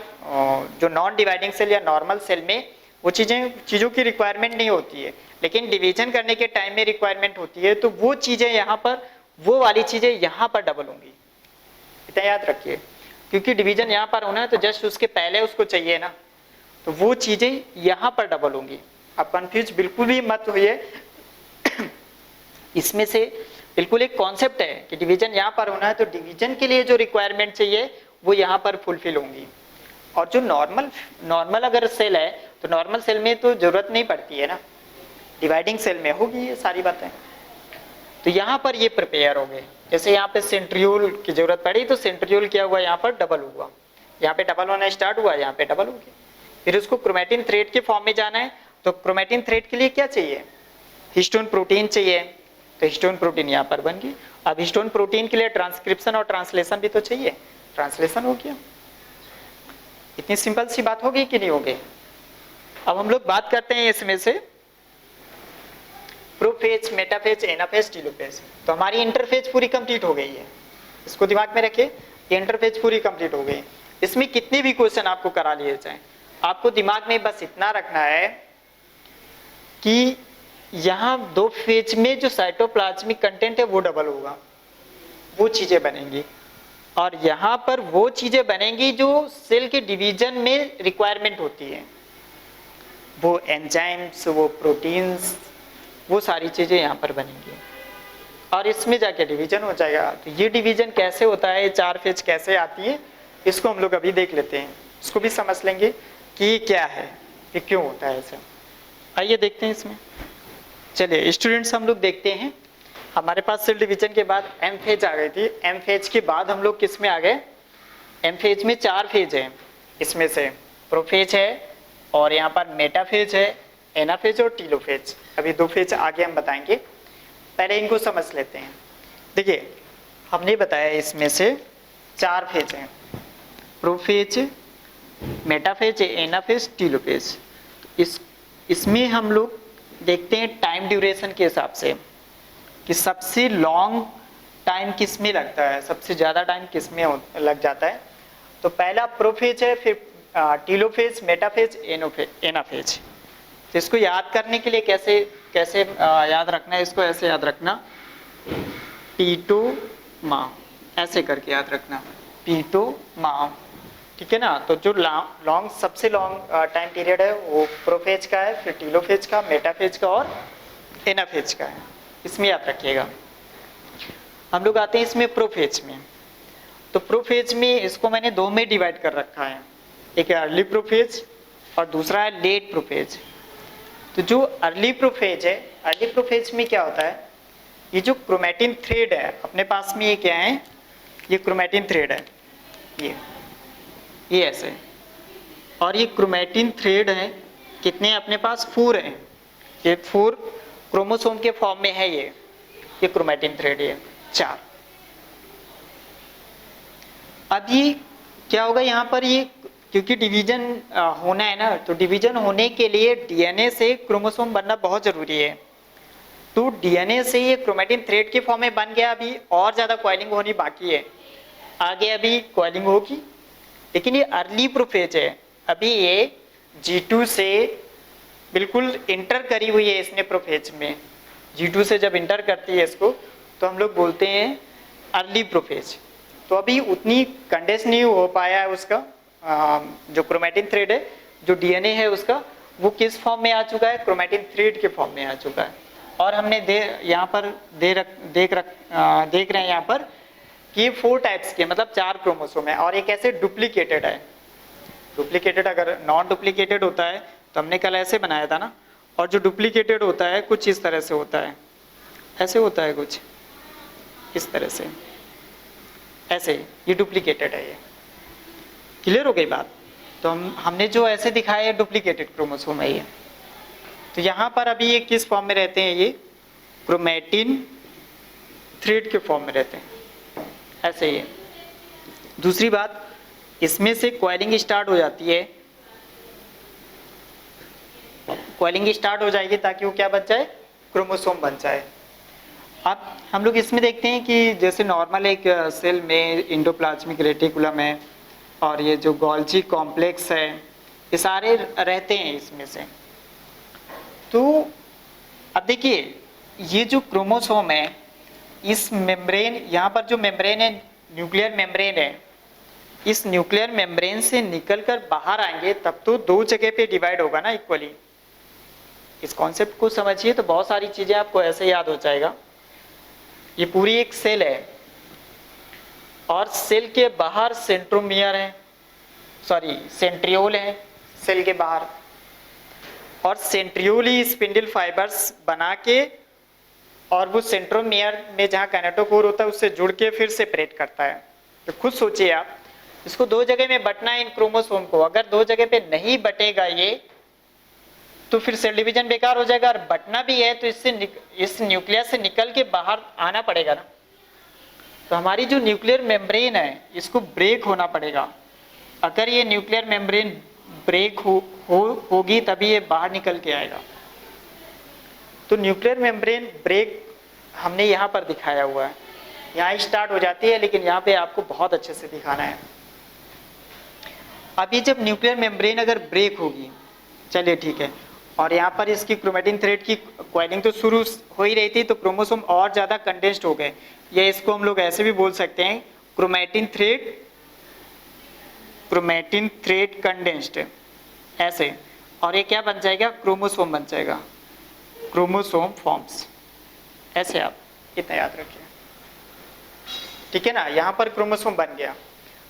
जो नॉन डिवाइडिंग सेल या नॉर्मल सेल में वो चीज़ों की रिक्वायरमेंट नहीं होती है, लेकिन डिवीजन करने के टाइम में रिक्वायरमेंट होती है। तो वो चीज़ें यहाँ पर, वो वाली चीज़ें यहाँ पर डबल होंगी, इतना याद रखिए, क्योंकि डिवीजन यहाँ पर होना है तो जस्ट उसके पहले उसको चाहिए ना, तो वो चीज़ें यहाँ पर डबल होंगी। आप कंफ्यूज बिल्कुल भी मत होइए इसमें से बिल्कुल एक कॉन्सेप्ट है कि डिवीजन यहाँ पर होना है तो डिवीजन के लिए जो रिक्वायरमेंट चाहिए वो यहाँ पर फुलफिल होंगी। और जो नॉर्मल अगर सेल है तो नॉर्मल सेल में तो जरूरत नहीं पड़ती है ना, डिवाइडिंग सेल में होगी ये सारी बातें। तो यहाँ पर ये प्रिपेयर हो गए। जैसे यहाँ पे सेंट्रियोल की जरूरत पड़ी तो सेंट्रियोल क्या हुआ, यहाँ पर डबल हुआ, यहाँ पे डबल होना स्टार्ट हुआ, यहाँ पे डबल हो गया। फिर उसको क्रोमेटिन थ्रेड के फॉर्म में जाना है, तो क्रोमेटिन थ्रेड के लिए क्या चाहिए, हिस्टोन प्रोटीन चाहिए, तो हिस्टोन प्रोटीन यहाँ पर बन गई। अब हिस्टोन प्रोटीन के लिए ट्रांसक्रिप्शन और ट्रांसलेशन भी तो चाहिए, ट्रांसलेशन हो गया। इतनी सिंपल सी बात होगी कि नहीं होगी। अब हम लोग बात करते हैं इसमें से प्रोफेज, मेटाफेज, एनाफेज, टीलोफेज। तो हमारी इंटरफेज पूरी कंप्लीट हो गई है, इसको दिमाग में रखिए, ये इंटरफेज पूरी कंप्लीट हो गई। इसमें कितने भी क्वेश्चन आपको करा लिए जाए, आपको दिमाग में बस इतना रखना है कि यहाँ दो फेज में जो साइटोप्लाज्मिक कंटेंट है वो डबल होगा, वो चीजें बनेंगी, और यहाँ पर वो चीजें बनेंगी जो सेल के डिवीजन में रिक्वायरमेंट होती है, वो एंजाइम्स, वो प्रोटीन्स, वो सारी चीजें यहाँ पर बनेंगी, और इसमें जाके डिवीजन हो जाएगा। तो ये डिवीजन कैसे होता है, चार फेज कैसे आती है, इसको हम लोग अभी देख लेते हैं, इसको भी समझ लेंगे कि ये क्या है, ये क्यों होता है ऐसा। आइए देखते हैं इसमें। चलिए स्टूडेंट्स, हम लोग देखते हैं, हमारे पास सेल डिवीजन के बाद एम फेज आ गई थी। एम फेज के बाद हम लोग किस में आ गए, एम फेज में चार फेज है, इसमें से प्रोफेज है, और यहाँ पर मेटाफेज है, एनाफेज और टीलोफेज। अभी दो फेज आगे हम बताएंगे, पहले इनको समझ लेते हैं। देखिए हमने बताया इसमें से चार फेज हैं, प्रोफेज, मेटाफेज, एनाफेज, टीलोफेज। इसमें हम लोग देखते हैं टाइम ड्यूरेशन के हिसाब से कि सबसे लॉन्ग टाइम किस में लगता है, सबसे ज़्यादा टाइम किस में लग जाता है। तो पहला प्रोफेज है, फिर टीलोफेज, मेटाफेज, एनाफेज। तो इसको याद करने के लिए कैसे कैसे याद रखना है, इसको ऐसे याद रखना, पीटो मा, ऐसे करके याद रखना, पीटो मा, ठीक है ना। तो जो लॉन्ग सबसे लॉन्ग टाइम पीरियड है वो प्रोफेज का है, फिर टीलोफेज का, मेटाफेज का और एनाफेज का है, इसमें याद रखिएगा। हम लोग आते हैं इसमें प्रोफेज में। तो प्रोफेज में इसको मैंने दो में डिवाइड कर रखा है, एक है अर्ली प्रोफेज और दूसरा है लेट प्रोफेज। तो जो अर्ली प्रोफेज है, अर्ली प्रोफेज में क्या होता है, ये जो क्रोमेटिन थ्रेड है अपने पास में, ये क्या है, ये क्रोमेटिन थ्रेड है, ये ऐसे, और ये क्रोमेटिन थ्रेड है, कितने अपने पास, 4 हैं, ये 4 क्रोमोसोम के फॉर्म में है, ये क्रोमेटिन थ्रेड है 4। अब ये क्या होगा यहाँ पर, ये क्योंकि डिवीजन होना है ना, तो डिवीजन होने के लिए डीएनए से क्रोमोसोम बनना बहुत जरूरी है। तो डीएनए से ये क्रोमेटिन थ्रेड के फॉर्म में बन गया, अभी और ज्यादा कॉइलिंग होनी बाकी है, आगे अभी कॉइलिंग होगी। लेकिन ये अर्ली प्रोफेज है, अभी ये G2 से बिल्कुल इंटर करी हुई है इसने प्रोफेज में, G2 से जब इंटर करती है इसको तो हम लोग बोलते हैं अर्ली प्रोफेज। तो अभी उतनी कंडेंस नहीं हो पाया है उसका जो क्रोमेटिन थ्रेड है, जो डीएनए है उसका, वो किस फॉर्म में आ चुका है, क्रोमेटिन थ्रेड के फॉर्म में आ चुका है। और हमने यहाँ पर देख रहे हैं यहाँ पर कि ये 4 टाइप्स के, मतलब 4 क्रोमोसोम है, और एक ऐसे डुप्लीकेटेड है। डुप्लीकेटेड अगर नॉन डुप्लीकेटेड होता है तो हमने कल ऐसे बनाया था ना, और जो डुप्लीकेटेड होता है कुछ इस तरह से होता है, ऐसे होता है कुछ इस तरह से, ऐसे, ये डुप्लीकेटेड है। ये क्लियर हो गई बात। तो हमने जो ऐसे दिखाया है डुप्लीकेटेड क्रोमोसोम है ये। तो यहाँ पर अभी ये किस फॉर्म में रहते हैं, ये क्रोमेटिन थ्रेड के फॉर्म में रहते हैं, ऐसे ही है। दूसरी बात, इसमें से कॉइलिंग स्टार्ट हो जाती है, कॉइलिंग स्टार्ट हो जाएगी ताकि वो क्या बन जाए, क्रोमोसोम बन जाए। अब हम लोग इसमें देखते हैं कि जैसे नॉर्मल एक सेल में इंडोप्लाज्मिक रेटिकुलम है और ये जो गोल्जी कॉम्प्लेक्स है, ये सारे रहते हैं इसमें से। तो अब देखिए ये जो क्रोमोसोम है, इस मेम्ब्रेन, यहाँ पर जो मेम्ब्रेन है न्यूक्लियर मेम्ब्रेन है, इस न्यूक्लियर मेम्ब्रेन से निकलकर बाहर आएंगे तब तो दो जगह पे डिवाइड होगा ना इक्वली। इस कॉन्सेप्ट को समझिए तो बहुत सारी चीजें आपको ऐसे याद हो जाएगा। ये पूरी एक सेल है और सेल के बाहर सेंट्रोमियर है, सॉरी सेंट्रियोल है सेल के बाहर, और सेंट्रियोल ही स्पिंडल फाइबर्स बना के और वो सेंट्रोमियर में जहाँ काइनेटोकोर होता है उससे जुड़ के फिर सेपरेट करता है। तो खुद सोचिए आप, इसको दो जगह में बंटना है इन क्रोमोसोम को, अगर दो जगह पे नहीं बटेगा ये तो फिर सेल डिवीजन बेकार हो जाएगा, और बटना भी है तो इस न्यूक्लियस से निकल के बाहर आना पड़ेगा ना। तो हमारी जो न्यूक्लियर मेम्ब्रेन है इसको ब्रेक होना पड़ेगा। अगर ये न्यूक्लियर मेम्ब्रेन ब्रेक होगी तभी ये बाहर निकल के आएगा। तो न्यूक्लियर मेम्ब्रेन ब्रेक हमने यहाँ पर दिखाया हुआ है, यहाँ स्टार्ट हो जाती है लेकिन यहाँ पे आपको बहुत अच्छे से दिखाना है। अभी जब न्यूक्लियर मेम्ब्रेन अगर ब्रेक होगी, चलिए ठीक है, और यहाँ पर इसकी क्रोमेटिन थ्रेड की कॉइलिंग तो शुरू हो ही रही थी, तो क्रोमोसोम और ज़्यादा कंडेंस्ड हो गए, या इसको हम लोग ऐसे भी बोल सकते हैं क्रोमेटिन थ्रेड कंडेंस्ड, ऐसे, और ये क्या बन जाएगा, क्रोमोसोम बन जाएगा, क्रोमोसोम फॉर्म्स, ऐसे आप इतना याद रखिए, ठीक है ना। यहाँ पर क्रोमोसोम बन गया।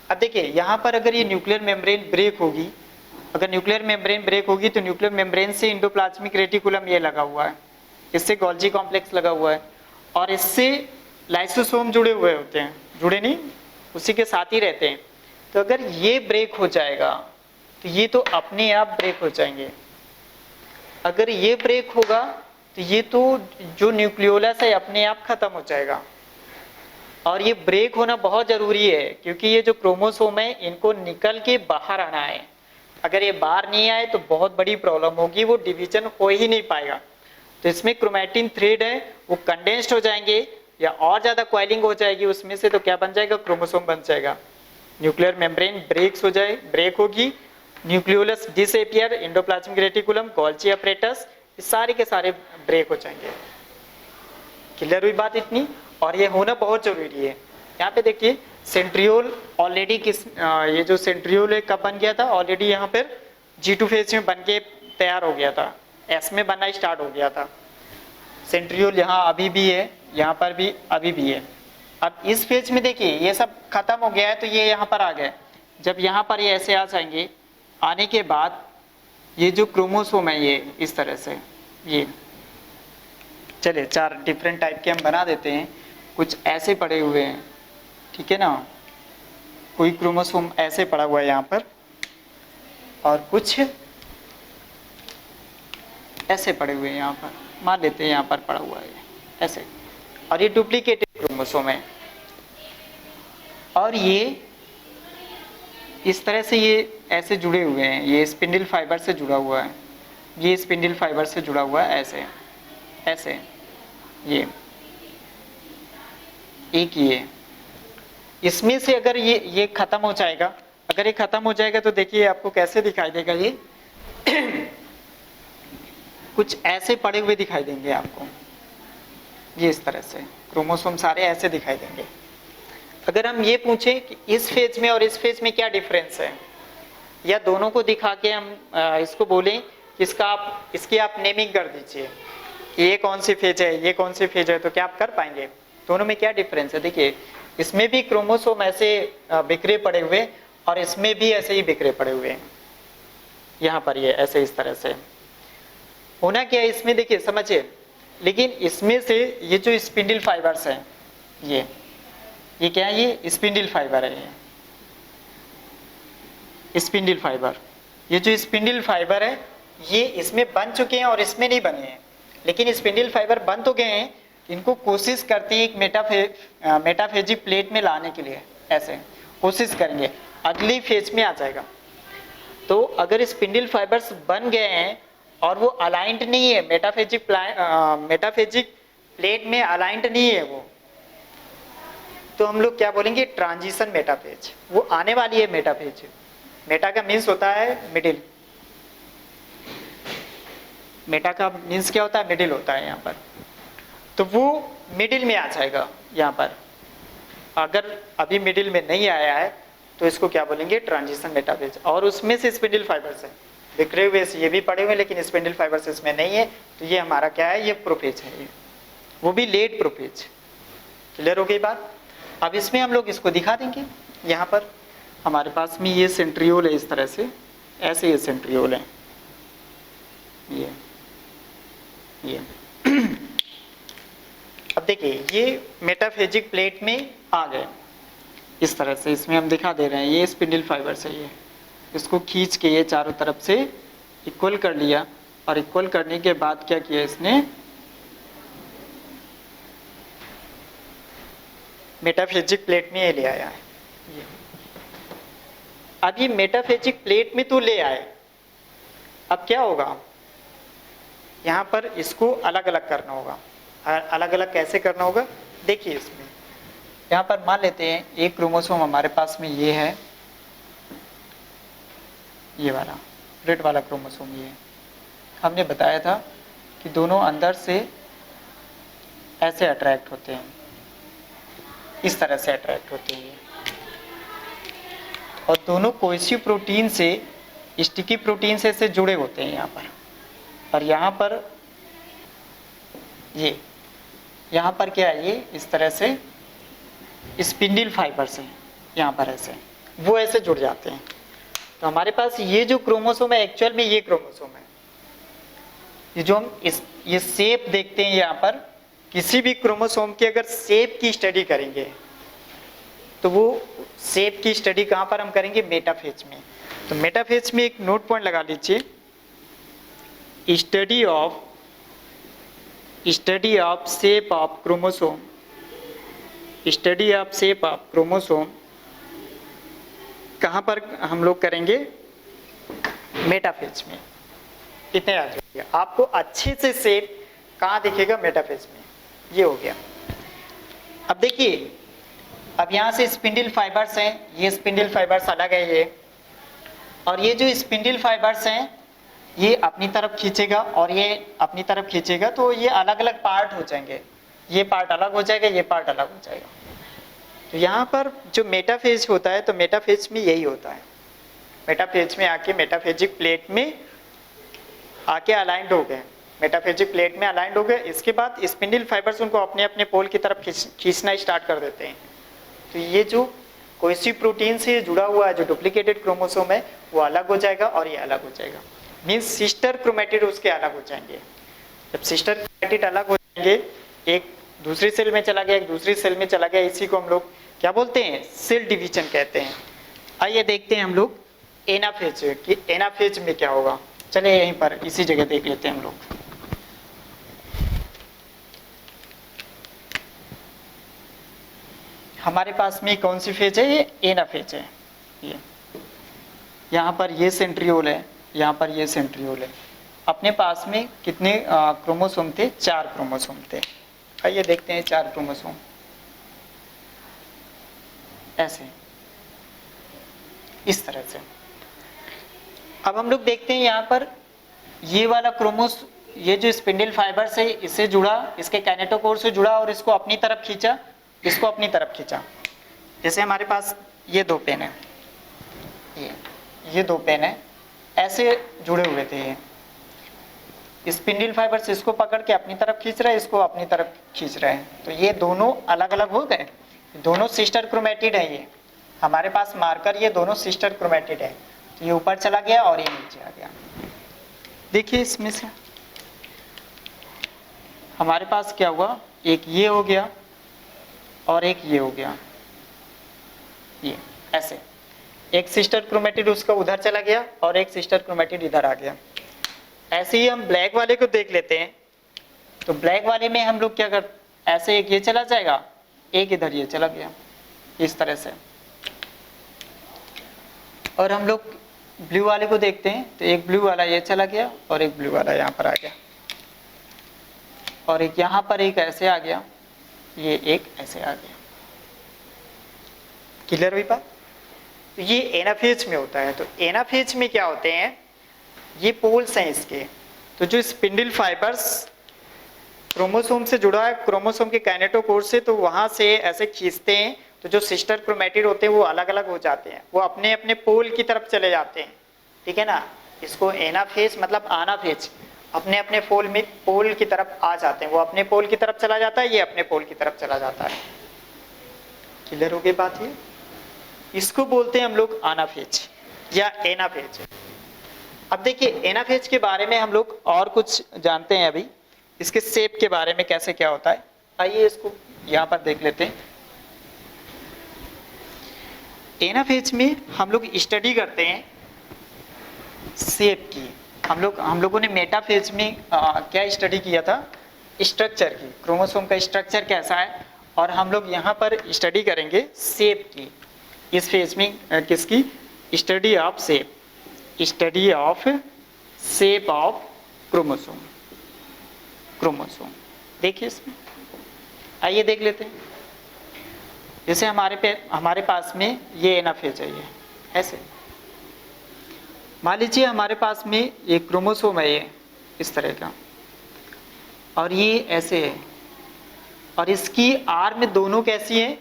अब देखिए यहाँ पर अगर ये न्यूक्लियर मेम्ब्रेन ब्रेक होगी, अगर न्यूक्लियर मेम्ब्रेन ब्रेक होगी तो न्यूक्लियर मेम्ब्रेन से इंडोप्लाज्मिक रेटिकुलम ये लगा हुआ है, इससे गोल्जी कॉम्प्लेक्स लगा हुआ है, और इससे लाइसोसोम जुड़े हुए होते हैं, जुड़े नहीं, उसी के साथ ही रहते हैं। तो अगर ये ब्रेक हो जाएगा तो ये तो अपने आप ब्रेक हो जाएंगे। अगर ये ब्रेक होगा तो ये तो जो न्यूक्लियोलस है अपने आप खत्म हो जाएगा। और ये ब्रेक होना बहुत जरूरी है क्योंकि ये जो क्रोमोसोम है इनको निकल के बाहर आना है। अगर ये बाहर नहीं आए तो बहुत बड़ी प्रॉब्लम होगी, वो डिवीजन हो ही नहीं पाएगा। तो इसमें क्रोमेटिन थ्रेड है वो कंडेंस्ड हो जाएंगे या और ज्यादा कॉइलिंग हो जाएगी उसमें से, तो क्या बन जाएगा, क्रोमोसोम बन जाएगा। न्यूक्लियर मेम्ब्रेन ब्रेक होगी, nucleolus disappear, endoplasmic reticulum, Golgi apparatus, ये सारे के सारे ब्रेक हो जाएंगे। क्लियर हुई बात इतनी, और ये होना बहुत जरूरी है। यहाँ पे देखिए सेंट्रियोल ऑलरेडी ये जो सेंट्रियोल है कब बन गया था, ऑलरेडी यहाँ पर G2 फेज में बन के तैयार हो गया था, S में बनना स्टार्ट हो गया था। सेंट्रियोल यहाँ अभी भी है, यहाँ पर भी अभी भी है। अब इस फेज में देखिए ये सब खत्म हो गया है तो ये यहाँ पर आ गए। जब यहाँ पर ये ऐसे आ जाएंगे, आने के बाद ये जो क्रोमोसोम है ये इस तरह से, ये चलिए 4 डिफरेंट टाइप के हम बना देते हैं। कुछ ऐसे पड़े हुए हैं, ठीक है ना, कोई क्रोमोसोम ऐसे पड़ा हुआ है यहाँ पर, और कुछ ऐसे पड़े हुए हैं यहाँ पर, मान लेते हैं यहाँ पर पड़ा हुआ है ऐसे, और ये डुप्लीकेटेड क्रोमोसोम है। और ये इस तरह से ये ऐसे जुड़े हुए हैं, ये स्पिंडल फाइबर से जुड़ा हुआ है, ये स्पिंडल फाइबर से जुड़ा हुआ है, ऐसे ऐसे, ये एक ये, इसमें से अगर ये खत्म हो जाएगा, अगर ये खत्म हो जाएगा तो देखिए आपको कैसे दिखाई देगा, ये कुछ ऐसे पड़े हुए दिखाई देंगे आपको, ये इस तरह से क्रोमोसोम सारे ऐसे दिखाई देंगे। अगर हम ये पूछें कि इस फेज में और इस फेज में क्या डिफरेंस है, या दोनों को दिखा के हम इसको बोलें कि इसकी आप नेमिंग कर दीजिए कि ये कौन सी फेज है, ये कौन सी फेज है, तो क्या आप कर पाएंगे, दोनों में क्या डिफरेंस है। देखिए इसमें भी क्रोमोसोम ऐसे बिखरे पड़े हुए और इसमें भी ऐसे ही बिखरे पड़े हुए हैं, यहाँ पर ये ऐसे इस तरह से होना क्या है इसमें, देखिए समझिए। लेकिन इसमें से ये जो स्पिंडल फाइबर्स हैं, ये क्या है, ये स्पिंडल फाइबर है, ये स्पिंडल फाइबर, ये जो स्पिंडल फाइबर है ये इसमें बन चुके हैं और इसमें नहीं बने हैं। लेकिन स्पिंडल फाइबर बन तो गए हैं, इनको कोशिश करते हैं एक मेटाफेजिक प्लेट में लाने के लिए, ऐसे कोशिश करेंगे। अगली फेज में आ जाएगा। तो अगर स्पिंडल फाइबर्स बन गए हैं और वो अलाइंड नहीं है, मेटाफेजिक प्लेट में अलाइंड नहीं है वो, तो हम लोग क्या बोलेंगे, ट्रांजिशन मेटाफेज। वो आने वाली है मेटाफेज। मेटा का मीन्स होता है मिडिल, मेटा का मीन्स क्या होता है, मिडिल होता है यहाँ पर। तो वो मिडिल में आ जाएगा यहाँ पर। अगर अभी मिडिल में नहीं आया है तो इसको क्या बोलेंगे, ट्रांजिशन मेटाफेज। और उसमें से स्पिंडल फाइबर्स है बिखरे हुए, ये भी पड़े हुए, लेकिन स्पिंडल फाइबर्स इसमें नहीं है, तो ये हमारा क्या है, ये प्रोफेज है, वो भी लेट प्रोफेज। क्लियर हो गई बात। अब इसमें हम लोग इसको दिखा देंगे। यहाँ पर हमारे पास में ये सेंट्रियोल है, इस तरह से, ऐसे ये सेंट्रियोल है, ये अब देखिए ये मेटाफेजिक प्लेट में आ गए इस तरह से। इसमें हम दिखा दे रहे हैं, ये स्पिंडल फाइबर से, ये इसको खींच के ये चारों तरफ से इक्वल कर लिया, और इक्वल करने के बाद क्या किया इसने, मेटाफेजिक प्लेट में ये ले आया है। ये अब ये मेटाफेजिक प्लेट में तो ले आए, अब क्या होगा, यहाँ पर इसको अलग अलग करना होगा। अलग अलग कैसे करना होगा, देखिए इसमें यहाँ पर मान लेते हैं एक क्रोमोसोम हमारे पास में ये है, ये वाला रेड वाला क्रोमोसोम, ये हमने बताया था कि दोनों अंदर से ऐसे अट्रैक्ट होते हैं, इस तरह से अट्रैक्ट होते हैं, और दोनों कोएसिव प्रोटीन से, स्टिकी प्रोटीन से ऐसे जुड़े होते हैं यहाँ पर। और यहाँ पर ये, यहाँ पर क्या है, ये इस तरह से स्पिंडल फाइबर से यहाँ पर ऐसे वो ऐसे जुड़ जाते हैं। तो हमारे पास ये जो क्रोमोसोम है, एक्चुअल में ये क्रोमोसोम है, ये जो हम ये शेप देखते हैं यहाँ पर, किसी भी क्रोमोसोम की अगर शेप की स्टडी करेंगे तो वो शेप की स्टडी कहाँ पर हम करेंगे, मेटाफेज में। तो मेटाफेज में एक नोट पॉइंट लगा लीजिए, study of shape of chromosome, study of shape of chromosome कहाँ पर हम लोग करेंगे, मेटाफेज में। कितने आ जाएगा आपको अच्छे से शेप कहाँ दिखेगा, मेटाफेज में। ये हो गया। अब देखिए, अब यहाँ से स्पिंडल फाइबर्स हैं, ये स्पिंडल फाइबर्स अलग है ये, और ये जो स्पिंडल फाइबर्स हैं ये अपनी तरफ खींचेगा और ये अपनी तरफ खींचेगा, तो ये अलग अलग पार्ट हो जाएंगे, ये पार्ट अलग हो जाएगा, ये पार्ट अलग हो जाएगा। तो यहाँ पर जो मेटाफेज होता है, तो मेटाफेज में यही होता है, मेटाफेज में आके मेटाफेजिक प्लेट में आके अलाइंड हो गए, मेटाफेजिक प्लेट में अलाइंड हो गए। इसके बाद स्पिंडल फाइबर्स उनको अपने अपने पोल की तरफ खींचना स्टार्ट कर देते हैं। तो ये जो कोएसिव प्रोटीन से जुड़ा हुआ है जो डुप्लीकेटेड क्रोमोसोम है वो अलग हो जाएगा और ये अलग हो जाएगा, मीन्स सिस्टर क्रोमेटिड उसके अलग हो जाएंगे। जब सिस्टर क्रोमेटिड अलग हो जाएंगे, एक दूसरी सेल में चला गया, एक दूसरी सेल में चला गया, इसी को हम लोग क्या बोलते हैं, सेल डिवीजन कहते हैं। आइए देखते हैं हम लोग एनाफेज कि एनाफेज में क्या होगा। चलिए यहीं पर इसी जगह देख लेते हैं हम लोग। हमारे पास में कौन सी फेज है, ये एनाफेज है। ये यहाँ पर ये सेंट्रियोल है, यहाँ पर ये सेंट्रियोल है। अपने पास में कितने क्रोमोसोम थे, 4 क्रोमोसोम थे। आइए देखते हैं 4 क्रोमोसोम ऐसे, इस तरह से। अब हम लोग देखते हैं यहाँ पर ये वाला ये जो स्पिंडल फाइबर से इससे जुड़ा, इसके काइनेटोकोर से जुड़ा और इसको अपनी तरफ खींचा, इसको अपनी तरफ खींचा। जैसे हमारे पास ये 2 पेन है, ये 2 पेन है, ऐसे जुड़े हुए थे ये स्पिंडल फाइबर से, इसको पकड़ के अपनी तरफ खींच रहा है, इसको अपनी तरफ खींच रहे हैं। तो ये दोनों अलग अलग हो गए, दोनों सिस्टर क्रोमेटिड है। ये हमारे पास मार्कर, ये दोनों सिस्टर क्रोमेटिड है। तो ये ऊपर चला गया और ये नीचे आ गया। देखिए इसमें से हमारे पास क्या हुआ, एक ये हो गया और एक ये हो गया, ये ऐसे। एक सिस्टर क्रोमेटिड उसका उधर चला गया और एक सिस्टर क्रोमेटिड इधर आ गया। ऐसे ही हम ब्लैक वाले को देख लेते हैं। तो ब्लैक वाले में हम लोग क्या कर, ऐसे एक ये चला जाएगा, एक इधर ये चला गया, इस तरह से। और हम लोग ब्लू वाले को देखते हैं, तो एक ब्लू वाला ये चला गया और एक ब्लू वाला यहाँ पर आ गया, और एक यहाँ पर एक ऐसे आ गया, ये एक ऐसे आ गया। क्लियर हुई बात? तो ये एनाफेज में होता है। तो एनाफेज में क्या होते हैं, ये पोल्स हैं इसके। तो जो स्पिंडल फाइबर्स क्रोमोसोम से जुड़ा है, क्रोमोसोम के काइनेटोकोर से, तो वहां से ऐसे खींचते हैं, तो जो सिस्टर क्रोमेटिड होते हैं वो अलग अलग हो जाते हैं, वो अपने अपने पोल की तरफ चले जाते हैं। ठीक है ना, इसको एनाफेज मतलब आनाफेज, अपने अपने पोल की तरफ आ जाते हैं। वो अपने पोल की तरफ चला जाता है, ये अपने पोल की तरफ चला जाता है। क्लियर हो गई बात? ये इसको बोलते हैं हम लोग आनाफेज या एनाफेज। अब देखिए एनाफेज के बारे में हम लोग और कुछ जानते हैं अभी, इसके शेप के बारे में कैसे क्या होता है। आइए इसको यहाँ पर देख लेते हैं। एनाफेज में हम लोग स्टडी करते हैं शेप की। हम लोगों ने मेटाफेज में क्या स्टडी किया था, स्ट्रक्चर की, क्रोमोसोम का स्ट्रक्चर कैसा है, और हम लोग यहाँ पर स्टडी करेंगे शेप की। इस फेज में किसकी? Study of shape, study of shape of chromosome. देखिए इसमें, आइए देख लेते हैं। जैसे हमारे पास में ये एनाफेज है, ये ऐसे मान लीजिए हमारे पास में एक क्रोमोसोम है, ये इस तरह का, और ये ऐसे है, और इसकी आर्म दोनों कैसी है,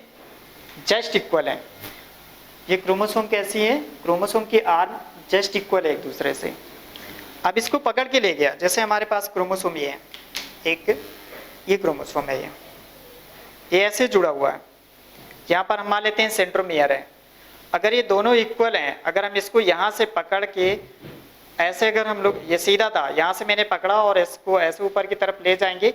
जस्ट इक्वल है। ये क्रोमोसोम कैसी है, क्रोमोसोम की आर्म जस्ट इक्वल है एक दूसरे से। अब इसको पकड़ के ले गया, जैसे हमारे पास क्रोमोसोम ये है, एक ये क्रोमोसोम है, ये ऐसे जुड़ा हुआ है। यहाँ पर हम मान लेते हैं सेंट्रोमियर है। अगर ये दोनों इक्वल हैं, अगर हम इसको यहाँ से पकड़ के ऐसे, अगर हम लोग, ये सीधा था, यहाँ से मैंने पकड़ा और इसको ऐसे ऊपर की तरफ ले जाएंगे,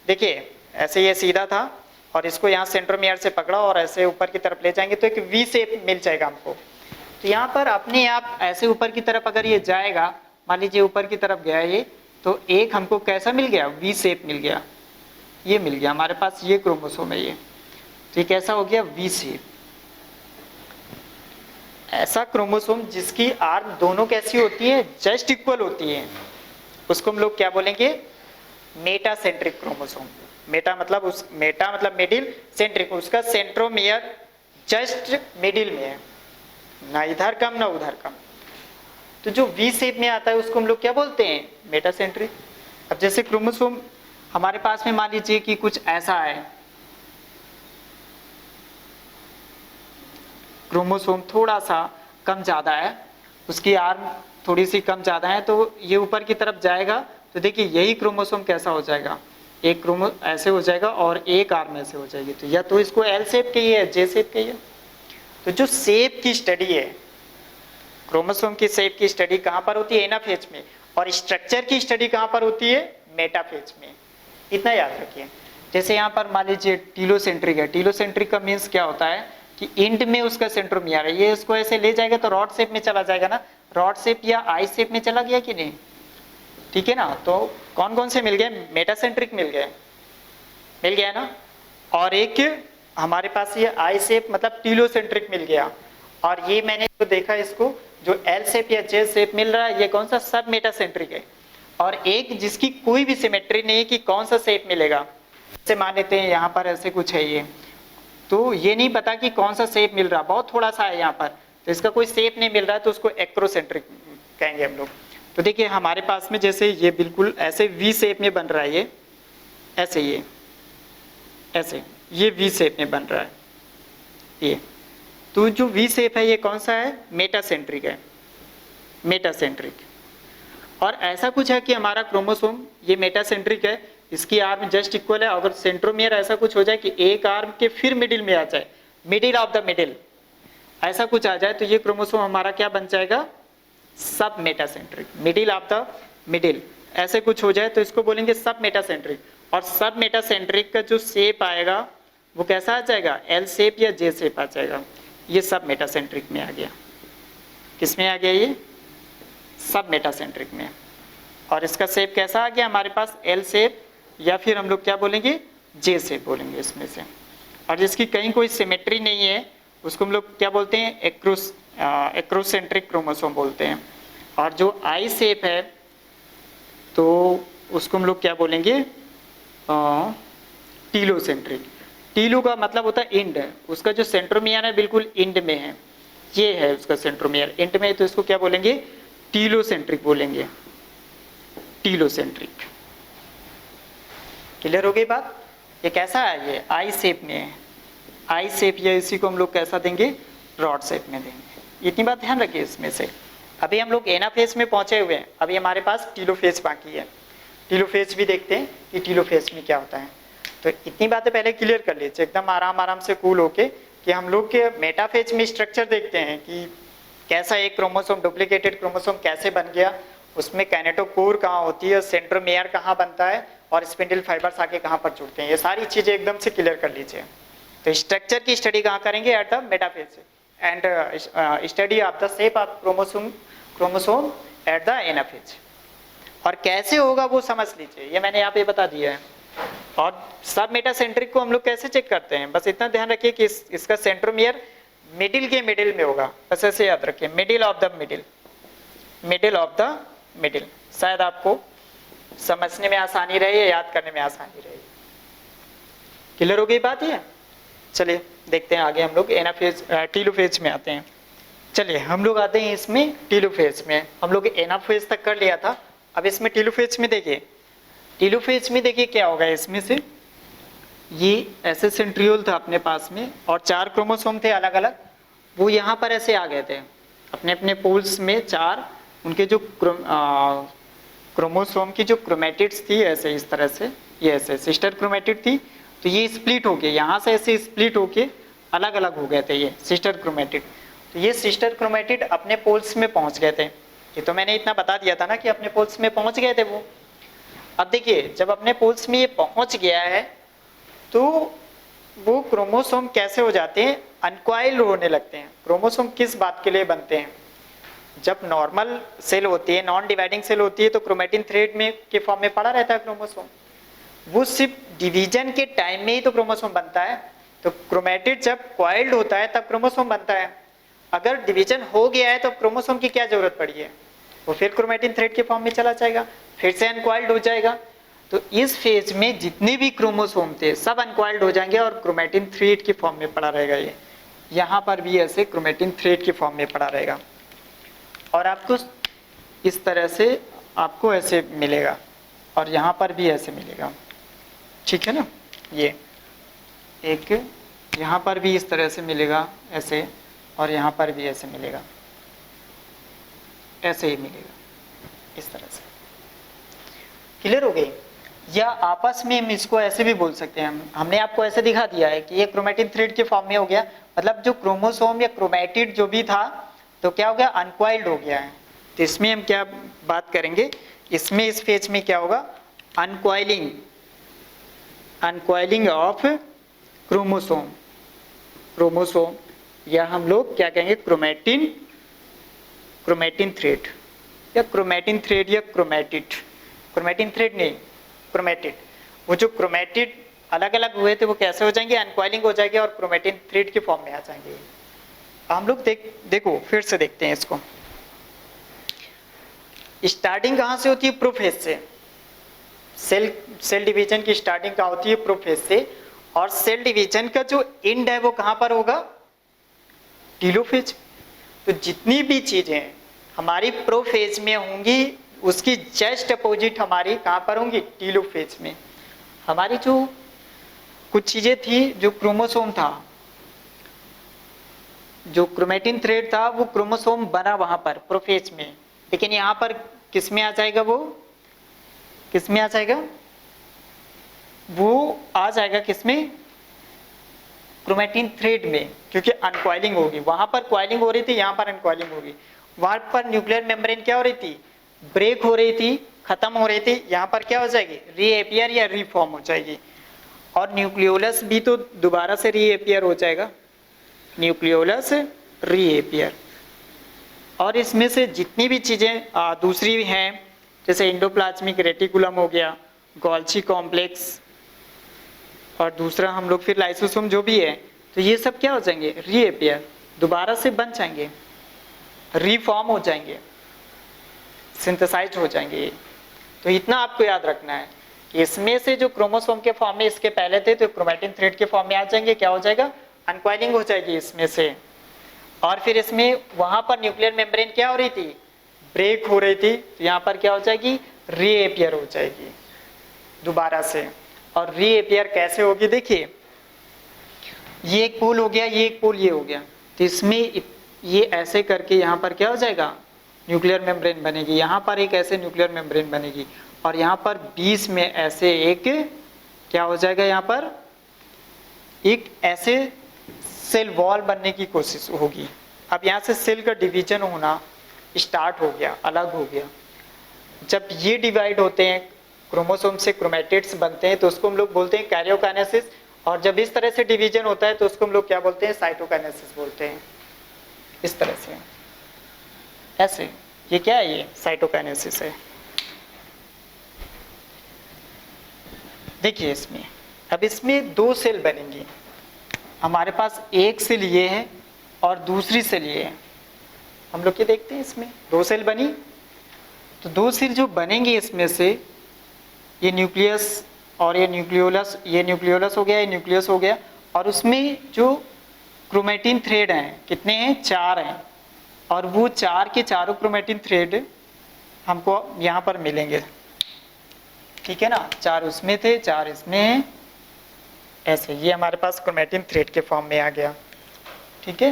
देखिए ऐसे ये सीधा था, और इसको यहाँ सेंट्रोमियर से पकड़ा और ऐसे ऊपर की तरफ ले जाएंगे तो एक वी शेप मिल जाएगा हमको। तो यहाँ पर अपने आप ऐसे ऊपर की तरफ अगर ये जाएगा, मान लीजिए ऊपर की तरफ गया ये, तो एक हमको कैसा मिल गया, वी शेप मिल गया। ये मिल गया हमारे पास, ये क्रोमोसोम है ये, तो ये कैसा हो गया, वी शेप। ऐसा क्रोमोसोम जिसकी आर्म दोनों कैसी होती है, जस्ट इक्वल होती है, उसको हम लोग क्या बोलेंगे, मेटासेंट्रिक क्रोमोसोम। मेटा मतलब मिडिल, सेंट्रिक उसका सेंट्रोमियर जस्ट मिडिल में है, ना इधर कम ना उधर कम। तो जो वी शेप में आता है उसको हम लोग क्या बोलते हैं, मेटासेंट्रिक। अब जैसे क्रोमोसोम हमारे पास में मान लीजिए कि कुछ ऐसा है, क्रोमोसोम थोड़ा सा कम ज़्यादा है, उसकी आर्म थोड़ी सी कम ज़्यादा है, तो ये ऊपर की तरफ जाएगा, तो देखिए यही क्रोमोसोम कैसा हो जाएगा, एक क्रोमो ऐसे हो जाएगा और एक आर्म ऐसे हो जाएगी। तो या तो इसको एल शेप की है, जे शेप की है। तो जो शेप की स्टडी है, क्रोमोसोम की शेप की स्टडी कहाँ पर होती है, एनाफेज में, और स्ट्रक्चर की स्टडी कहाँ पर होती है, मेटाफेज में। इतना याद रखिए। जैसे यहाँ पर मान लीजिए टीलोसेंट्रिक है, टीलोसेंट्रिक का मीन्स क्या होता है कि इंड में उसका सेंट्रोमियर है, ये इसको ऐसे ले जाएगा तो रॉड शेप में चला जाएगा ना, रॉड शेप या आई शेप में चला गया कि नहीं, ठीक है ना। तो कौन कौन से मिल गए, मेटासेंट्रिक मिल गया ना, और एक हमारे पास ये आई शेप मतलब टीलोसेंट्रिक मिल गया, और ये मैंने जो देखा इसको जो एल शेप या जे शेप मिल रहा है, ये कौन सा, सब मेटासेंट्रिक है। और एक जिसकी कोई भी सिमेट्री नहीं है कि कौन सा शेप मिलेगा, जैसे मान लेते हैं यहाँ पर ऐसे कुछ है ये, तो ये नहीं पता कि कौन सा शेप मिल रहा, बहुत थोड़ा सा है यहाँ पर, तो इसका कोई शेप नहीं मिल रहा है, तो उसको एक्रोसेंट्रिक कहेंगे हम लोग। तो देखिए हमारे पास में जैसे ये बिल्कुल ऐसे वी शेप में बन रहा है, ये ऐसे, ये ऐसे, ये वी शेप में बन रहा है ये, तो जो वी शेप है ये कौन सा है, मेटासेंट्रिक है, मेटासेंट्रिक। और ऐसा कुछ है कि हमारा क्रोमोसोम ये मेटासेंट्रिक है, इसकी आर्म जस्ट इक्वल है। अगर सेंट्रोमियर ऐसा कुछ हो जाए कि एक आर्म के फिर मिडिल में आ जाए, मिडिल ऑफ द मिडिल, ऐसा कुछ आ जाए, तो ये क्रोमोसोम हमारा क्या बन जाएगा, सब metacentric, middle of the middle, ऐसे कुछ हो जाए तो इसको बोलेंगे सब मेटासेंट्रिक। और सब मेटासेंट्रिक का जो शेप आएगा वो कैसा आ जाएगा, एल शेप या जे शेप आ जाएगा। ये सब मेटासेंट्रिक में आ गया, किस में आ गया, ये सब मेटासेंट्रिक में। और इसका शेप कैसा आ गया हमारे पास, एल शेप या फिर हम लोग क्या बोलेंगे, जे शेप बोलेंगे इसमें से। और जिसकी कहीं कोई सिमेट्री नहीं है उसको हम लोग क्या बोलते हैं, एक्रोसेंट्रिक क्रोमोसोम बोलते हैं। और जो आई शेप है तो उसको हम लोग क्या बोलेंगे, टीलोसेंट्रिक। टीलो का मतलब होता है एंड, उसका जो सेंट्रोमियर है बिल्कुल एंड में है, ये है उसका सेंट्रोमियर एंड में, तो इसको क्या बोलेंगे, टीलोसेंट्रिक बोलेंगे, टीलोसेंट्रिक। क्लियर हो गई बात। ये कैसा है, ये आई शेप में है, आई शेप, या इसी को हम लोग कैसा देंगे, रॉड शेप में देंगे। इतनी बात ध्यान रखिए इसमें से। अभी हम लोग एनाफेज में पहुंचे हुए हैं, अभी हमारे पास टीलोफेज बाकी है। टीलोफेज भी देखते हैं कि टीलोफेज में क्या होता है। तो इतनी बातें पहले क्लियर कर लीजिए एकदम आराम से कूल होके, कि हम लोग के मेटाफेज में स्ट्रक्चर देखते हैं कि कैसा एक क्रोमोसोम, डुप्लीकेटेड क्रोमोसोम कैसे बन गया, उसमें कैनेटोकोर कहाँ होती है, सेंट्रोमेयर कहाँ बनता है, और स्पिंडल फाइबर्स आके कहाँ पर जुड़ते हैं, ये सारी चीजें एकदम से क्लियर कर लीजिए। तो स्ट्रक्चर की स्टडी कहाँ करेंगे, at the metaphase, and study of the shape of chromosome at the anaphase. और कैसे होगा वो समझ लीजिए, ये मैंने यहाँ पे बता दिया है। और सब मेटासेंट्रिक को हम लोग कैसे चेक करते हैं, बस इतना ध्यान रखिए कि इसका सेंट्रोमियर मिडिल के मिडिल में होगा, बस ऐसे याद रखिए, middle of the middle, middle of the middle, शायद आपको समझने में आसानी रहे, याद करने में आसानी रहे। क्लियर हो गई बात ये। चलिए देखते हैं आगे, हम लोग एनाफेज टीलोफेज में आते हैं। चलिए हम लोग आते हैं इसमें टीलोफेज में। हम लोग एनाफेज तक कर लिया था, अब इसमें टीलोफेज में देखिए, टीलोफेज में देखिए क्या होगा, इसमें से ये ऐसे सेंट्रियोल था अपने पास में, और 4 क्रोमोसोम थे अलग अलग, वो यहाँ पर ऐसे आ गए थे अपने अपने पोल्स में 4, उनके जो क्रोमोसोम की जो क्रोमेटिड्स थी ऐसे इस तरह से, ये ऐसे सिस्टर क्रोमेटिड थी, तो ये स्प्लिट होके यहाँ से ऐसे स्प्लिट होके अलग अलग हो गए थे ये सिस्टर क्रोमेटिड। तो ये सिस्टर क्रोमेटिड अपने पोल्स में पहुंच गए थे, ये तो मैंने इतना बता दिया था ना कि अपने पोल्स में पहुंच गए थे वो। अब देखिए जब अपने पोल्स में ये पहुंच गया है तो वो क्रोमोसोम कैसे हो जाते हैं, अनकॉइल्ड होने लगते हैं। क्रोमोसोम किस बात के लिए बनते हैं, जब नॉर्मल सेल होती है, नॉन डिवाइडिंग सेल होती है, तो क्रोमेटिन थ्रेड में के फॉर्म में पड़ा रहता है क्रोमोसोम, वो सिर्फ डिवीजन के टाइम में ही तो क्रोमोसोम बनता है। तो क्रोमेटिड जब कॉइल्ड होता है तब क्रोमोसोम बनता है, अगर डिवीजन हो गया है तो क्रोमोसोम की क्या जरूरत पड़ी है, वो फिर क्रोमेटिन थ्रेड के फॉर्म में चला जाएगा, फिर से अनकॉइल्ड हो जाएगा। तो इस फेज में जितने भी क्रोमोसोम थे सब अनकॉइल्ड हो जाएंगे और क्रोमेटिन थ्रेड के फॉर्म में पड़ा रहेगा। ये यहाँ पर भी ऐसे क्रोमेटिन थ्रेड के फॉर्म में पड़ा रहेगा, और आपको इस तरह से आपको ऐसे मिलेगा, और यहाँ पर भी ऐसे मिलेगा, ठीक है ना। ये एक यहाँ पर भी इस तरह से मिलेगा ऐसे, और यहाँ पर भी ऐसे मिलेगा, ऐसे ही मिलेगा इस तरह से। क्लियर हो गई। या आपस में हम इसको ऐसे भी बोल सकते हैं, हमने आपको ऐसे दिखा दिया है कि ये क्रोमेटिन थ्रेड के फॉर्म में हो गया, मतलब जो क्रोमोसोम या क्रोमेटिड जो भी था तो क्या हो गया, अनकॉइल्ड हो गया है। तो इसमें हम क्या बात करेंगे, इसमें इस फेज में क्या होगा, अनकॉइलिंग, अनकॉइलिंग ऑफ क्रोमोसोम, क्रोमोसोम, या हम लोग क्या कहेंगे, क्रोमेटिन, क्रोमेटिन थ्रेड, या क्रोमेटिन थ्रेड, या क्रोमेटिड, क्रोमेटिन थ्रेड नहीं, क्रोमेटिड। वो जो क्रोमेटिड अलग अलग हुए थे वो कैसे हो जाएंगे, अनकॉइलिंग हो जाएंगे और क्रोमेटिन थ्रेड के फॉर्म में आ जाएंगे। हम लोग देखो फिर से देखते हैं इसको। स्टार्टिंग कहाँ से होती है, प्रोफेज से। सेल डिवीजन की स्टार्टिंग कहाँ होती है, प्रोफेज से, और सेल डिवीजन का जो एंड है वो कहाँ पर होगा, टीलोफेज। तो जितनी भी चीजें हमारी प्रोफेज में होंगी उसकी जस्ट अपोजिट हमारी कहाँ पर होंगी, टीलोफेज में। हमारी जो कुछ चीजें थी, जो क्रोमोसोम था, जो क्रोमेटिन थ्रेड था, वो क्रोमोसोम बना वहां पर प्रोफेज में, लेकिन यहाँ पर किस में आ जाएगा, वो किस में आ जाएगा, वो आ जाएगा किस में, क्रोमेटिन थ्रेड में, क्योंकि अनकॉइलिंग होगी। वहां पर कॉइलिंग हो रही थी, यहाँ पर अनकॉइलिंग होगी। वहां पर न्यूक्लियर मेम्ब्रेन क्या हो रही थी, ब्रेक हो रही थी, खत्म हो रही थी, यहाँ पर क्या हो जाएगी, रीअपियर या रीफॉर्म हो जाएगी। और न्यूक्लियोलस भी तो दोबारा से रीअपियर हो जाएगा, न्यूक्लियोलस रीअपियर। और इसमें से जितनी भी चीजें दूसरी हैं, जैसे एंडोप्लाज्मिक रेटिकुलम हो गया, गोल्ची कॉम्प्लेक्स, और दूसरा हम लोग फिर लाइसोसोम जो भी है, तो ये सब क्या हो जाएंगे, रीअपियर, दोबारा से बन जाएंगे। रीफॉर्म हो जाएंगे, सिंथेसाइज हो जाएंगे। तो इतना आपको याद रखना है कि इसमें से जो क्रोमोसोम के फॉर्म में इसके पहले थे तो क्रोमैटिन थ्रेड के फॉर्म में आ जाएंगे, क्या हो जाएगा, अनकॉइलिंग हो जाएगी इसमें से, और फिर इसमें वहां पर न्यूक्लियर मेम्ब्रेन क्या हो रही थी, ब्रेक हो रही थी, तो यहाँ पर क्या हो जाएगी, रीअपियर हो जाएगी दोबारा से। और रीअपियर कैसे होगी, देखिए ये एक पोल हो गया, ये एक पोल ये हो गया, तो इसमें ये ऐसे करके यहाँ पर क्या हो जाएगा, न्यूक्लियर मेम्ब्रेन बनेगी, यहाँ पर एक ऐसे न्यूक्लियर मेम्ब्रेन बनेगी, और यहाँ पर बीच में ऐसे एक क्या हो जाएगा, यहाँ पर एक ऐसे सेल वॉल बनने की कोशिश होगी। अब यहाँ से सेल का डिवीजन होना स्टार्ट हो गया, अलग हो गया। जब ये डिवाइड होते हैं, क्रोमोसोम से क्रोमैटिड्स बनते हैं, तो उसको हम लोग बोलते हैं कैरियोकाइनेसिस, और जब इस तरह से डिवीजन होता है तो उसको हम लोग क्या बोलते हैं, साइटोकाइनेसिस बोलते हैं। इस तरह से ऐसे, ये क्या है, ये साइटोकाइनेसिस है। देखिए इसमें, अब इसमें दो सेल बनेंगी, हमारे पास एक सेल ये है और दूसरी सेल ये है। हम लोग ये देखते हैं इसमें दो सेल बनी, तो दो सेल जो बनेंगे इसमें से, ये न्यूक्लियस और ये न्यूक्लियोलस, ये न्यूक्लियोलस हो गया, ये न्यूक्लियस हो गया, और उसमें जो क्रोमैटिन थ्रेड हैं कितने हैं, 4 हैं, और वो 4 के चारों क्रोमैटिन थ्रेड हमको यहाँ पर मिलेंगे, ठीक है ना, 4 उसमें थे, 4 इसमें हैं, ऐसे ये हमारे पास क्रोमैटिन थ्रेड के फॉर्म में आ गया, ठीक है,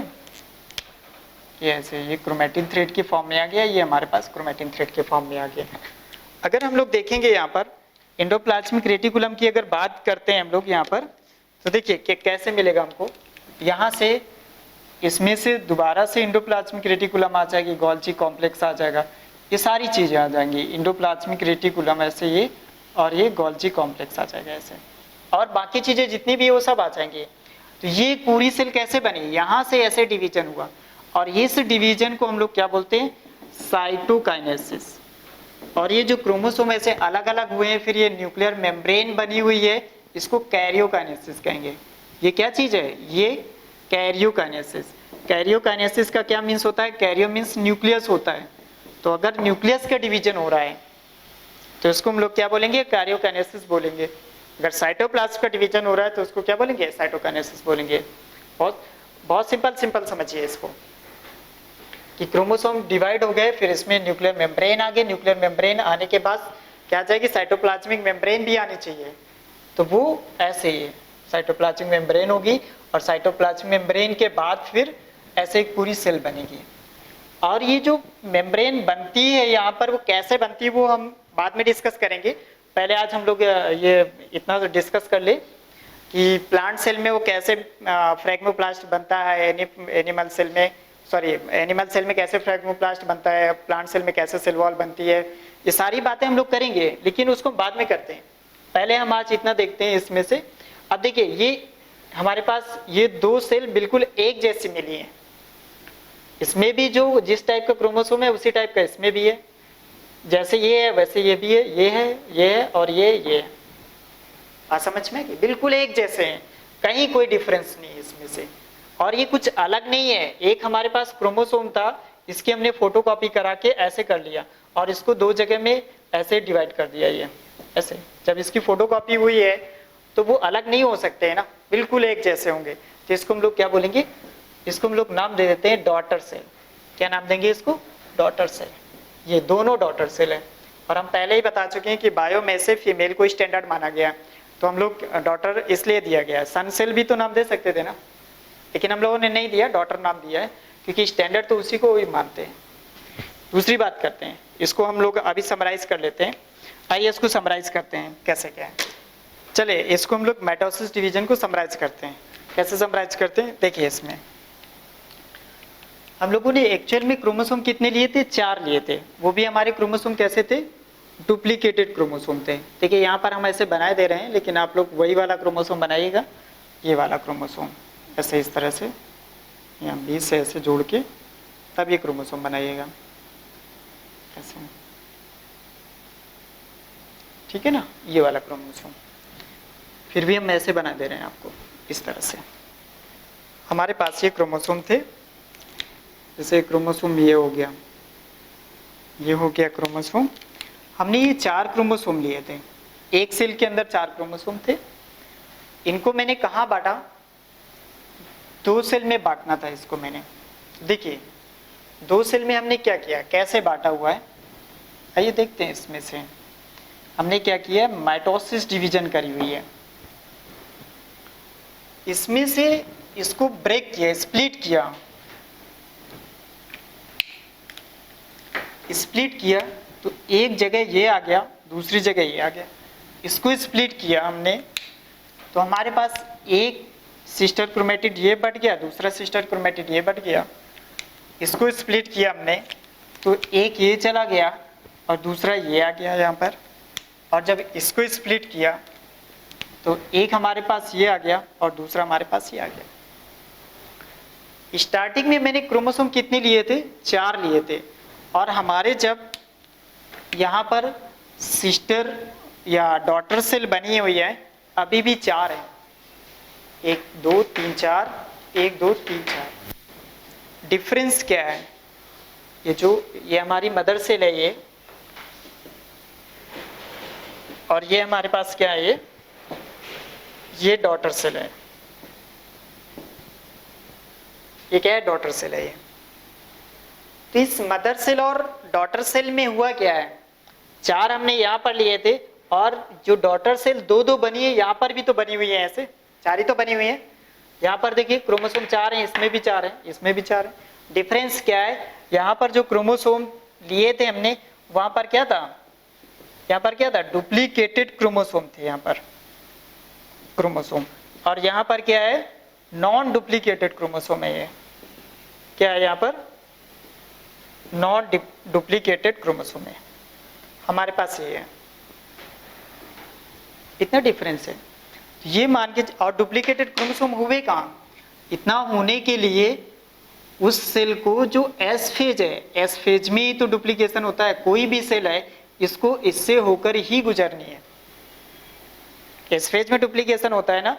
ये ऐसे ये क्रोमैटिन थ्रेड के फॉर्म में आ गया, ये हमारे पास क्रोमैटिन थ्रेड के फॉर्म में आ गया। अगर हम लोग देखेंगे यहाँ पर एंडोप्लाज्मिक रेटिकुलम की अगर बात करते हैं हम लोग यहाँ पर, तो देखिए कि कैसे मिलेगा हमको, यहाँ से इसमें से दोबारा से एंडोप्लाज्मिक रेटिकुलम आ जाएगी, गोल्जी कॉम्प्लेक्स आ जाएगा, ये सारी चीजें आ जाएंगी, एंडोप्लाज्मिक रेटिकुलम ऐसे ये, और ये गोल्जी कॉम्प्लेक्स आ जाएगा ऐसे, और बाकी चीजें जितनी भी है वो सब आ जाएंगी। तो ये पूरी सेल कैसे बनी, यहाँ से ऐसे डिवीजन हुआ, और इस डिवीजन को हम लोग क्या बोलते हैं, साइटोकाइनेसिस। और ये जो क्रोमोसोम ऐसे अलग अलग हुए हैं, फिर ये न्यूक्लियर मेम्ब्रेन बनी हुई है, इसको कैरियोकाइनेसिस कहेंगे। ये क्या चीज है, ये कैरियोकाइनेसिस। कैरियोकाइनेसिस का क्या मीन्स होता है, कैरियो मीन्स न्यूक्लियस होता है, तो अगर न्यूक्लियस का डिवीजन हो रहा है तो इसको हम लोग क्या बोलेंगे, कैरियोकाइनेसिस बोलेंगे। अगर साइटोप्लाज्म का डिवीजन हो रहा है तो उसको क्या बोलेंगे, साइटोकाइनेसिस बोलेंगे। बहुत बहुत सिंपल समझिए इसको, कि क्रोमोसोम डिवाइड हो गए, फिर इसमें न्यूक्लियर मेम्ब्रेन आ गए, न्यूक्लियर मेम्ब्रेन आने के बाद क्या जाएगी, साइटोप्लाज्मिक मेम्ब्रेन भी आनी चाहिए, तो वो ऐसे ही साइटोप्लाज्मिक मेम्ब्रेन होगी, और साइटोप्लाज्मिक मेम्ब्रेन के बाद फिर ऐसे एक पूरी सेल बनेगी। और ये जो मेम्ब्रेन बनती है यहाँ पर, वो कैसे बनती है वो हम बाद में डिस्कस करेंगे। पहले आज हम लोग ये इतना तो डिस्कस कर ले कि प्लांट सेल में वो कैसे फ्रैगमोप्लास्ट बनता है, एनिमल सेल में, सॉरी एनिमल सेल में कैसे फ्रैगमोप्लास्ट बनता है, प्लांट सेल में कैसे सेल वॉल बनती है, ये सारी बातें हम लोग करेंगे, लेकिन उसको बाद में करते हैं। पहले हम आज इतना देखते हैं इसमें से। अब देखिए ये हमारे पास ये दो सेल बिल्कुल एक जैसी मिली है, इसमें भी जो जिस टाइप का क्रोमोसोम है उसी टाइप का इसमें भी है, जैसे ये है वैसे ये भी है, ये है और ये है। बात समझ में कि बिल्कुल एक जैसे हैं, कहीं कोई डिफरेंस नहीं है इसमें से। और ये कुछ अलग नहीं है, एक हमारे पास क्रोमोसोम था, इसकी हमने फोटोकॉपी करा के ऐसे कर लिया और इसको दो जगह में ऐसे डिवाइड कर दिया। ये ऐसे जब इसकी फोटोकॉपी हुई है तो वो अलग नहीं हो सकते हैं ना, बिल्कुल एक जैसे होंगे। तो इसको हम लोग क्या बोलेंगे, इसको हम लोग नाम दे देते हैं डॉटर सेल। क्या नाम देंगे इसको, डॉटर सेल। ये दोनों डॉटर सेल है। और हम पहले ही बता चुके हैं कि बायो में से फीमेल को स्टैंडर्ड माना गया, तो हम लोग डॉटर इसलिए दिया गया। सन सेल भी तो नाम दे सकते थे ना, लेकिन हम लोगों ने नहीं दिया, डॉटर नाम दिया है, क्योंकि स्टैंडर्ड तो उसी को ही मानते हैं। दूसरी बात करते हैं, इसको हम लोग अभी समराइज कर लेते हैं। आइए इसको समराइज करते हैं कैसे क्या है। चलिए इसको हम लोग माइटोसिस डिवीजन को समराइज करते हैं। कैसे समराइज करते हैं, देखिए इसमें हम लोगों ने एक्चुअल में क्रोमोसोम कितने लिए थे, 4 लिए थे। वो भी हमारे क्रोमोसोम कैसे थे, डुप्लीकेटेड क्रोमोसोम थे। देखिए यहाँ पर हम ऐसे बनाए दे रहे हैं, लेकिन आप लोग वही वाला क्रोमोसोम बनाइएगा, ये वाला क्रोमोसोम ऐसे इस तरह से यहाँ 20 से ऐसे जोड़ के तब ये क्रोमोसोम बनाइएगा ऐसे, ठीक है ना, ये वाला क्रोमोसोम। फिर भी हम ऐसे बना दे रहे हैं आपको इस तरह से। हमारे पास ये क्रोमोसोम थे जैसे क्रोमोसोम ये हो गया, ये हो गया क्रोमोसोम। हमने ये 4 क्रोमोसोम लिए थे, एक सेल के अंदर 4 क्रोमोसोम थे। इनको मैंने कहाँ बांटा, 2 सेल में बांटना था इसको मैंने। देखिए 2 सेल में हमने क्या किया, कैसे बांटा हुआ है, आइए देखते हैं। इसमें से हमने क्या किया, माइटोसिस डिवीजन करी हुई है। इसमें से इसको ब्रेक किया, स्प्लिट किया, स्प्लिट किया तो एक जगह ये आ गया, दूसरी जगह ये आ गया। इसको स्प्लिट किया हमने तो हमारे पास एक सिस्टर क्रोमेटिड ये बट गया, दूसरा सिस्टर क्रोमेटिड ये बट गया। इसको स्प्लिट किया हमने तो एक ये चला गया और दूसरा ये आ गया यहाँ पर। और जब इसको स्प्लिट किया तो एक हमारे पास ये आ गया और दूसरा हमारे पास ये आ गया। स्टार्टिंग में मैंने क्रोमोसोम कितने लिए थे, 4 लिए थे। और हमारे जब यहाँ पर सिस्टर या डॉटर सेल बनी हुई है, अभी भी 4 है, 1 2 3 4, 1 2 3 4। डिफरेंस क्या है, ये हमारी मदर सेल है ये, और ये हमारे पास क्या है, ये डॉटर सेल है। ये क्या है, डॉटर सेल है ये। तो इस मदर सेल और डॉटर सेल में हुआ क्या है, 4 हमने यहाँ पर लिए थे और जो डॉटर सेल 2-2 बनी है, यहाँ पर भी तो बनी हुई है, ऐसे 4 ही तो बनी हुई है। यहाँ पर देखिए क्रोमोसोम 4 है, इसमें भी 4 है, इसमें भी 4 है। डिफरेंस क्या है, यहाँ पर जो क्रोमोसोम लिए थे हमने, वहां पर क्या था, यहाँ पर क्या था, डुप्लीकेटेड क्रोमोसोम थे यहाँ पर क्रोमोसोम। और यहाँ पर क्या है, नॉन डुप्लीकेटेड क्रोमोसोम है। ये क्या है, यहाँ पर नॉन डुप्लीकेटेड क्रोमोसोम है हमारे पास, ये है। इतना डिफरेंस है। ये मान के, और डुप्लीकेटेड क्रोमोसोम हुए कहाँ, इतना होने के लिए उस सेल को जो एस फेज है, एस फेज में ही तो डुप्लीकेशन होता है, कोई भी सेल है इसको इससे होकर ही गुजरनी है। एस फेज में डुप्लीकेशन होता है ना,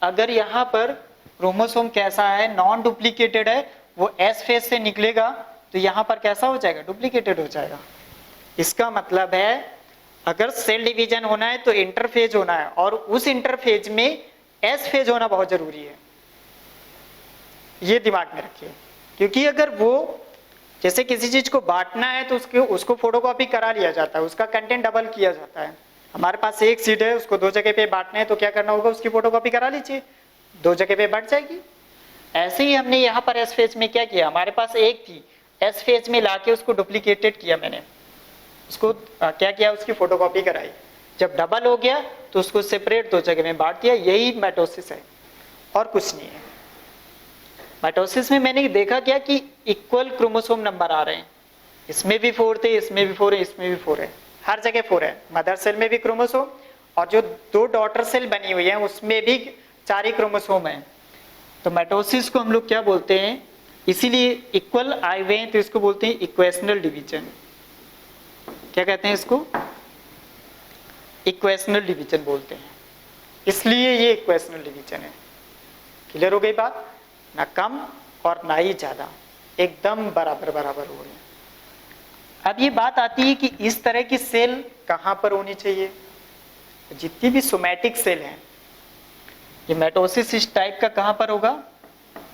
अगर यहाँ पर क्रोमोसोम कैसा है, नॉन डुप्लीकेटेड है, वो एस फेज से निकलेगा तो यहाँ पर कैसा हो जाएगा, डुप्लीकेटेड हो जाएगा। इसका मतलब है अगर सेल डिवीजन होना है तो इंटरफेज होना है, और उस इंटरफेज में एस फेज होना बहुत जरूरी है। ये दिमाग में रखिए, क्योंकि अगर वो जैसे किसी चीज को बांटना है तो उसको फोटोकॉपी करा लिया जाता है, उसका कंटेंट डबल किया जाता है। हमारे पास एक सीट है, उसको 2 जगह पे बांटना है तो क्या करना होगा, उसकी फोटोकॉपी करा लीजिए, 2 जगह पे बढ़ जाएगी। ऐसे ही हमने यहाँ पर एस फेज में क्या किया, हमारे पास एक थी, एस फेज में लाके उसको डुप्लीकेटेड किया मैंने, उसको क्या किया, उसकी फोटोकॉपी कराई। जब डबल हो गया तो उसको सेपरेट 2 जगह में बांट दिया। यही माइटोसिस है और कुछ नहीं है। माइटोसिस में मैंने देखा क्या कि इक्वल क्रोमोसोम नंबर आ रहे हैं, इसमें भी 4 थे, इसमें भी 4 है, इसमें भी 4 है, हर जगह 4 है। मदर सेल में भी क्रोमोसोम, और जो 2 डॉटर सेल बनी हुई है उसमें भी 4 ही क्रोमोसोम है। तो माइटोसिस को हम लोग क्या बोलते हैं, इसीलिए इक्वल आए हुए हैं तो इसको बोलते हैं इक्वेशनल डिवीजन। क्या कहते हैं इसको, इक्वेशनल डिवीजन बोलते हैं, इसलिए ये इक्वेशनल डिवीजन है। क्लियर हो गई बात, ना कम और ना ही ज्यादा, एकदम बराबर बराबर हो रही है। अब ये बात आती है कि इस तरह की सेल कहां पर होनी चाहिए। जितनी भी सोमैटिक सेल हैं, ये माइटोसिस इस टाइप का कहां पर होगा,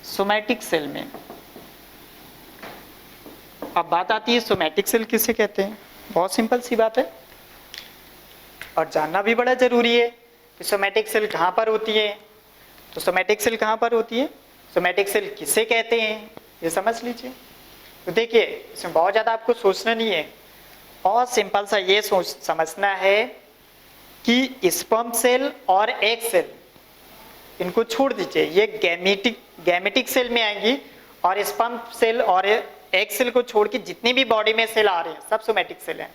सोमैटिक सेल में। अब बात आती है सोमैटिक सेल किसे कहते हैं, बहुत सिंपल सी बात है और जानना भी बड़ा जरूरी है कि सोमैटिक सेल कहां पर होती है। तो सोमैटिक सेल कहां पर होती है, सोमैटिक सेल किसे कहते हैं, ये समझ लीजिए। तो देखिए इसमें बहुत ज़्यादा आपको सोचना नहीं है, बहुत सिंपल सा ये समझना है कि स्पर्म सेल और एग सेल इनको छोड़ दीजिए, ये गैमेटिक सेल में आएंगी, और स्पर्म सेल और एग सेल को छोड़ के जितनी भी बॉडी में सेल आ रहे हैं सब सोमैटिक सेल हैं।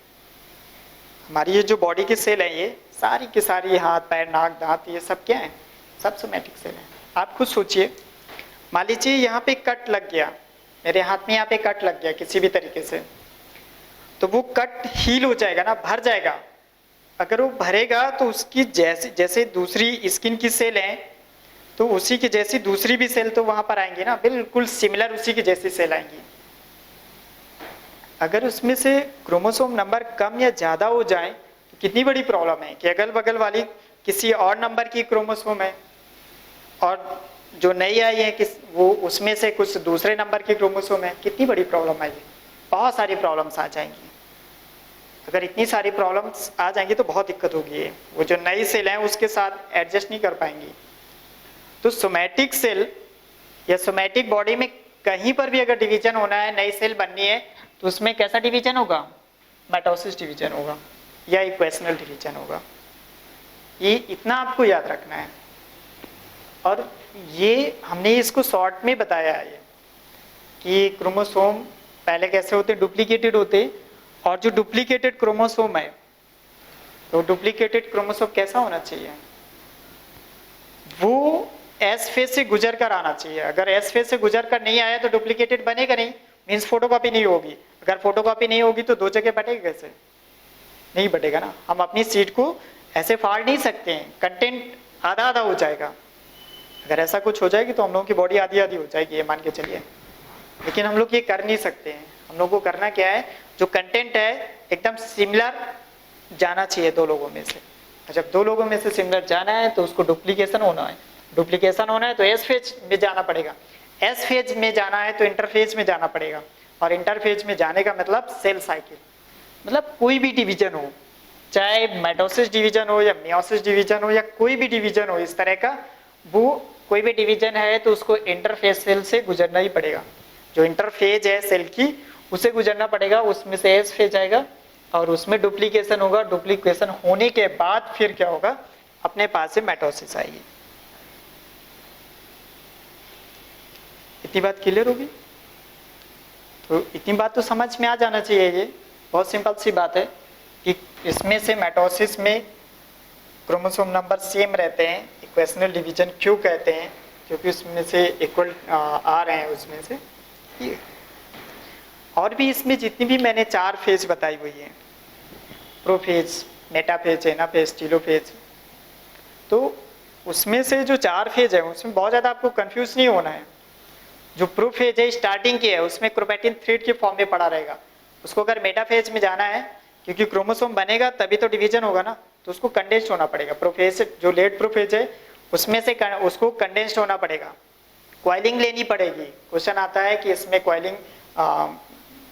हमारी ये जो बॉडी की सेल है, ये सारी की सारी, हाथ पैर नाक दांत, ये सब क्या है, सब सोमैटिक सेल हैं। आप खुद सोचिए, मान लीजिए यहाँ पे कट लग गया, मेरे हाथ में यहाँ पे कट लग गया किसी भी तरीके से, तो वो कट हील हो जाएगा ना, भर जाएगा। अगर वो भरेगा तो उसकी जैसे दूसरी स्किन की सेल है तो उसी की जैसी दूसरी भी सेल तो वहां पर आएंगी ना, बिल्कुल सिमिलर उसी की जैसी सेल आएंगी। अगर उसमें से क्रोमोसोम नंबर कम या ज़्यादा हो जाए तो कितनी बड़ी प्रॉब्लम है कि अगल बगल वाली किसी और नंबर की क्रोमोसोम है और जो नई आई है किस वो उसमें से कुछ दूसरे नंबर की क्रोमोसोम है, कितनी बड़ी प्रॉब्लम आएगी, बहुत सारी प्रॉब्लम्स आ जाएंगी। अगर इतनी सारी प्रॉब्लम्स आ जाएंगी तो बहुत दिक्कत होगी, वो जो नई सेल है उसके साथ एडजस्ट नहीं कर पाएंगी। तो सोमैटिक सेल या सोमैटिक बॉडी में कहीं पर भी अगर डिवीजन होना है, नई सेल बननी है, तो उसमें कैसा डिवीजन होगा, माइटोसिस डिवीजन होगा या इक्वेशनल डिवीजन होगा। ये इतना आपको याद रखना है। और ये हमने इसको शॉर्ट में बताया है कि क्रोमोसोम पहले कैसे होते, डुप्लीकेटेड होते, और जो डुप्लीकेटेड क्रोमोसोम है तो डुप्लीकेटेड क्रोमोसोम कैसा होना चाहिए, वो एस फेज से गुजर कर आना चाहिए। अगर एस फेज से गुजर कर नहीं आया तो डुप्लीकेटेड बनेगा नहीं, मीन्स फोटोकॉपी नहीं होगी। अगर फोटोकॉपी नहीं होगी तो दो जगह बटेगा कैसे, नहीं बटेगा ना। हम अपनी सीट को ऐसे फाड़ नहीं सकते हैं, कंटेंट आधा आधा हो जाएगा। अगर ऐसा कुछ हो जाएगी तो हम लोगों की बॉडी आधी आधी हो जाएगी, ये मान के चलिए। लेकिन हम लोग ये कर नहीं सकते हैं। हम लोग को करना क्या है, जो कंटेंट है एकदम सिमिलर जाना चाहिए दो लोगों में से। जब दो लोगों में से सिमिलर जाना है तो उसको डुप्लीकेशन होना है। डुप्लीकेशन होना है तो एस फेज में जाना पड़ेगा, एस फेज में जाना है तो इंटरफेज में जाना पड़ेगा, और इंटरफेज में जाने का मतलब सेल साइकिल। मतलब कोई भी डिवीजन हो, चाहे माइटोसिस डिवीजन हो या मियोसिस डिवीजन हो या कोई भी डिवीजन हो इस तरह का, वो कोई भी डिवीजन है तो उसको इंटरफेज सेल से गुजरना ही पड़ेगा। जो इंटरफेज है सेल की उसे गुजरना पड़ेगा, उसमें से एस फेज आएगा और उसमें डुप्लीकेशन होगा। डुप्लीकेशन होने के बाद फिर क्या होगा, अपने पास से माइटोसिस आएगी। इतनी बात क्लियर होगी? तो इतनी बात तो समझ में आ जाना चाहिए। ये बहुत सिंपल सी बात है कि इसमें से माइटोसिस में क्रोमोसोम नंबर सेम रहते हैं। इक्वेशनल डिवीजन क्यों कहते हैं, क्योंकि उसमें से इक्वल आ रहे हैं उसमें से ये। और भी इसमें जितनी भी मैंने 4 फेज बताई हुई है, प्रोफेज, मेटाफेज, एनाफेज, टीलोफेज, तो उसमें से जो 4 फेज है उसमें बहुत ज़्यादा आपको कंफ्यूज नहीं होना है। जो प्रोफेज है स्टार्टिंग की है उसमें क्रोमैटिन थ्रेड के फॉर्म में पड़ा रहेगा। उसको अगर मेटाफेज में जाना है, क्योंकि क्रोमोसोम बनेगा तभी तो डिवीजन होगा ना, तो उसको कंडेंस्ड होना पड़ेगा। प्रोफेज जो लेट प्रोफेज है उसमें से उसको कंडेंस्ड होना पड़ेगा, कॉइलिंग लेनी पड़ेगी। क्वेश्चन आता है कि इसमें कॉइलिंग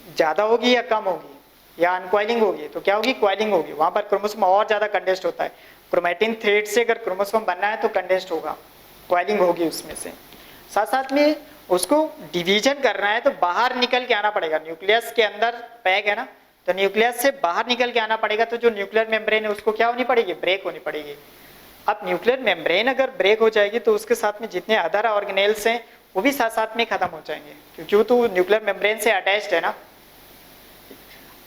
ज़्यादा होगी या कम होगी या अनकॉइलिंग होगी, तो क्या होगी, कॉइलिंग होगी। वहाँ पर क्रोमोसोम और ज़्यादा कंडेंस्ड होता है। क्रोमैटिन थ्रेड से अगर क्रोमोसोम बनना है तो कंडेंस्ड होगा, कॉइलिंग होगी उसमें से। साथ साथ में उसको डिवीजन करना है तो बाहर निकल के आना पड़ेगा। न्यूक्लियस के अंदर पैक है ना, तो न्यूक्लियस से बाहर निकल के आना पड़ेगा। तो जो न्यूक्लियर मेम्ब्रेन है उसको क्या होनी पड़ेगी, ब्रेक होनी पड़ेगी। अब न्यूक्लियर मेम्ब्रेन अगर ब्रेक हो जाएगी तो उसके साथ में जितने अदर ऑर्गेनेल्स हैं वो भी साथ साथ में खत्म हो जाएंगे, क्योंकि वो तो न्यूक्लियर मेम्ब्रेन से अटैच्ड है ना।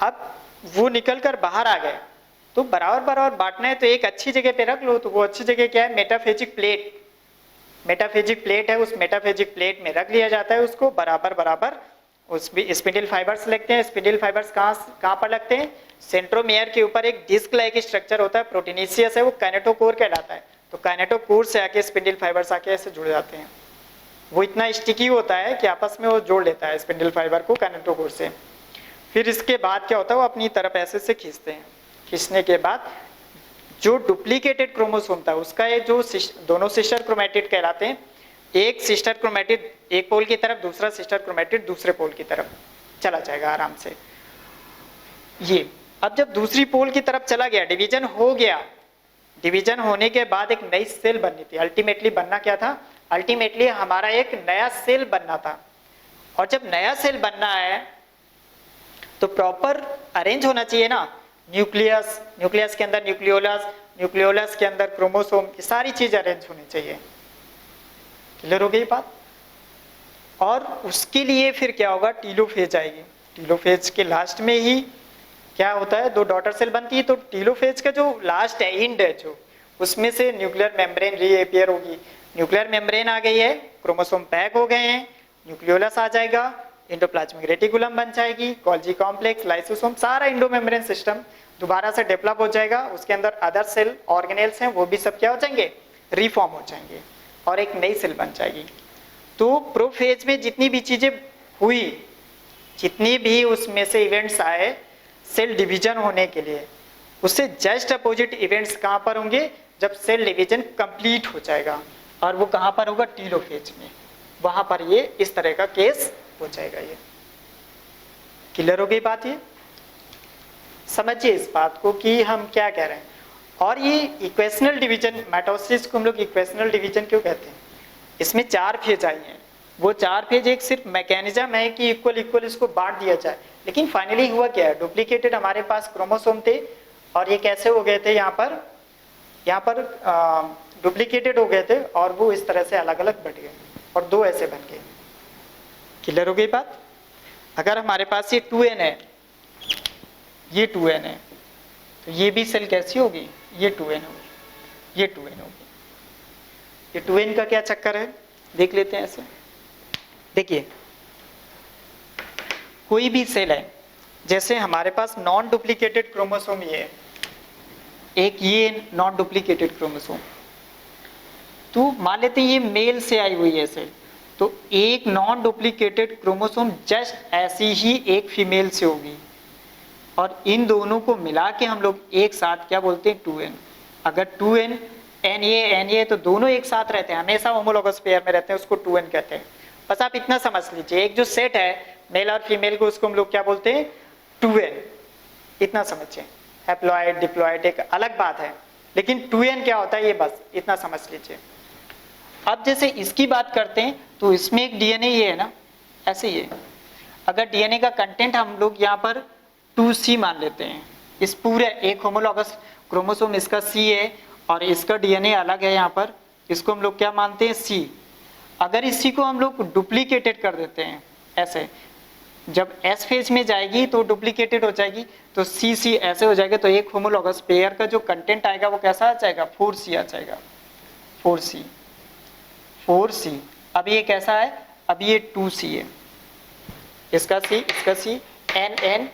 अब वो निकल कर बाहर आ गए तो बराबर बराबर बांटना है तो एक अच्छी जगह पे रख लो। तो वो अच्छी जगह क्या है, मेटाफेजिक प्लेट। मेटाफेजिक प्लेट है, उस मेटाफेजिक प्लेट में रख लिया जाता है उसको बराबर बराबर। उस स्पिंडल फाइबर्स लगते हैं। स्पिंडल फाइबर्स कहाँ पर लगते हैं, सेंट्रोमियर के ऊपर एक डिस्क लाइक स्ट्रक्चर होता है, प्रोटीनेशियस है, वो काइनेटोकोर कहलाता है। तो काइनेटोकोर से आके स्पिंडल फाइबर्स आके ऐसे जुड़ जाते हैं। वो इतना स्टिकी होता है कि आपस में वो जोड़ लेता है स्पिंडल फाइबर को काइनेटोकोर से। फिर इसके बाद क्या होता है, वो अपनी तरफ ऐसे से खींचते हैं। खींचने के बाद जो डुप्लीकेटेड क्रोमोसोम था उसका ये जो दोनों सिस्टर क्रोमैटिड कहलाते हैं। एक सिस्टर क्रोमैटिड एक पोल की तरफ, दूसरा सिस्टर क्रोमैटिड दूसरे पोल की तरफ चला जाएगा आराम से। ये अब जब दूसरी पोल की तरफ चला गया, डिवीजन हो गया। डिवीजन होने के बाद एक नई सेल बननी थी। अल्टीमेटली बनना क्या था, अल्टीमेटली हमारा एक नया सेल बनना था। और जब नया सेल बनना है तो प्रॉपर अरेंज होना चाहिए ना। न्यूक्लियस, न्यूक्लियस के अंदर न्यूक्लियोलस, न्यूक्लियोलस के अंदर क्रोमोसोम, ये सारी चीज अरेंज होनी चाहिए। क्लियर हो गई बात? और उसके लिए फिर क्या होगा, टीलोफेज आएगी। टीलोफेज के लास्ट में ही क्या होता है, 2 डॉटर सेल बनती है। तो टीलोफेज का जो लास्ट है, एंड है जो, उसमें से न्यूक्लियर मेम्ब्रेन रीअपियर होगी। न्यूक्लियर मेम्ब्रेन आ गई है, क्रोमोसोम पैक हो गए हैं, न्यूक्लियोलस आ जाएगा, एंडोप्लाज्मिक रेटिकुलम बन जाएगी, गोल्जी कॉम्प्लेक्स, लाइसोसोम, सारा इंडोमेम्ब्रेन सिस्टम दोबारा से डेवलप हो जाएगा। उसके अंदर अदर सेल ऑर्गेनेल्स हैं, वो भी सब क्या हो जाएंगे, रिफॉर्म हो जाएंगे और एक नई सेल बन जाएगी। तो प्रोफेज में जितनी भी चीजें हुई जितनी भी उसमें से इवेंट्स आए सेल डिवीजन होने के लिए, उससे जस्ट अपोजिट इवेंट्स कहाँ पर होंगे, जब सेल डिवीजन कंप्लीट हो जाएगा, और वो कहाँ पर होगा, टीलोफेज में, वहां पर ये इस तरह का केस हो जाएगा। ये क्लियर हो गई बात। ये समझिए इस बात को कि हम क्या कह रहे हैं। और ये इक्वेशनल डिवीजन, माइटोसिस को हम लोग इक्वेशनल डिवीजन क्यों कहते हैं, इसमें 4 फेज आई हैं। वो 4 फेज एक सिर्फ मैकेनिज्म है कि इक्वल इक्वल इसको बांट दिया जाए, लेकिन फाइनली हुआ क्या है, डुप्लीकेटेड हमारे पास क्रोमोसोम थे और ये कैसे हो गए थे, यहाँ पर डुप्लीकेटेड हो गए थे और वो इस तरह से अलग अलग बट गए और 2 ऐसे बन गए। क्लियर हो गई बात। अगर हमारे पास ये 2n है, ये 2n है, तो ये भी सेल कैसी होगी, ये 2n होगी, ये 2n होगी। ये 2n का क्या चक्कर है देख लेते हैं ऐसे। देखिए कोई भी सेल है, जैसे हमारे पास नॉन डुप्लीकेटेड क्रोमोसोम ये है, एक ये नॉन डुप्लीकेटेड क्रोमोसोम, तो मान लेते हैं ये मेल से आई हुई है सेल, तो एक नॉन डुप्लीकेटेड क्रोमोसोम जस्ट ऐसी ही एक फीमेल से होगी, और इन दोनों को मिला के हम लोग एक साथ क्या बोलते हैं, 2n। अगर 2n na तो दोनों एक साथ रहते हैं, हमेशा होमोलोगस पेयर में रहते हैं, उसको 2n कहते हैं। बस आप इतना समझ लीजिए, एक जो सेट है मेल और फीमेल को, उसको हम लोग क्या बोलते हैं, 2n। इतना समझिए। हैप्लॉइड डिप्लॉइड एक अलग बात है, लेकिन 2n क्या होता है ये बस इतना समझ लीजिए। अब जैसे इसकी बात करते हैं तो इसमें एक डीएनए ये है ना, ऐसे ही है। अगर डीएनए का कंटेंट हम लोग यहाँ पर 2c मान लेते हैं, इस पूरे एक होमोलॉगस क्रोमोसोम इसका c है और इसका डीएनए अलग है यहाँ पर, इसको हम लोग क्या मानते हैं, c। अगर इसी को हम लोग डुप्लीकेटेड कर देते हैं ऐसे, जब S फेज में जाएगी तो डुप्लीकेटेड हो जाएगी, तो C ऐसे हो जाएगा, तो एक होमोलॉगस पेयर का जो कंटेंट आएगा वो कैसा आ जाएगा, 4c आ जाएगा, 4c। अब ये कैसा है, अब ये 2c है, इसका c इसका c, n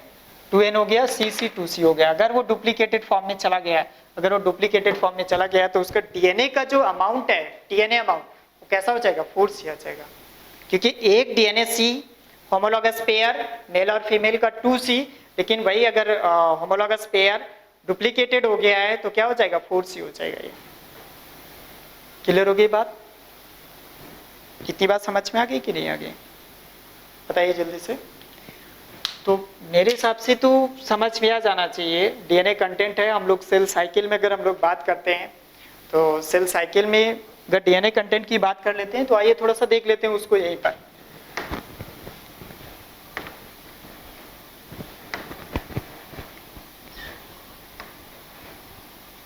2n हो गया, c 2c हो गया। अगर वो डुप्लीकेटेड फॉर्म में चला गया, अगर वो डुप्लीकेटेड फॉर्म में चला गया तो उसका डीएनए का जो अमाउंट है, डीएनए अमाउंट, वो कैसा हो जाएगा, 4c आ जाएगा, क्योंकि एक DNA c homologous pair male और फीमेल का 2c, लेकिन वही अगर होमोलॉगस पेयर डुप्लीकेटेड हो गया है तो क्या हो जाएगा, 4c हो जाएगा। ये क्लियर हो गई बात। कितनी बात समझ में आ गई कि नहीं आ गई, बताइए जल्दी से। तो मेरे हिसाब से तो समझ में आ जाना चाहिए। डीएनए कंटेंट है, हम लोग सेल साइकिल में अगर हम लोग बात करते हैं तो सेल साइकिल में अगर डीएनए कंटेंट की बात कर लेते हैं तो आइए थोड़ा सा देख लेते हैं उसको यहीं पर।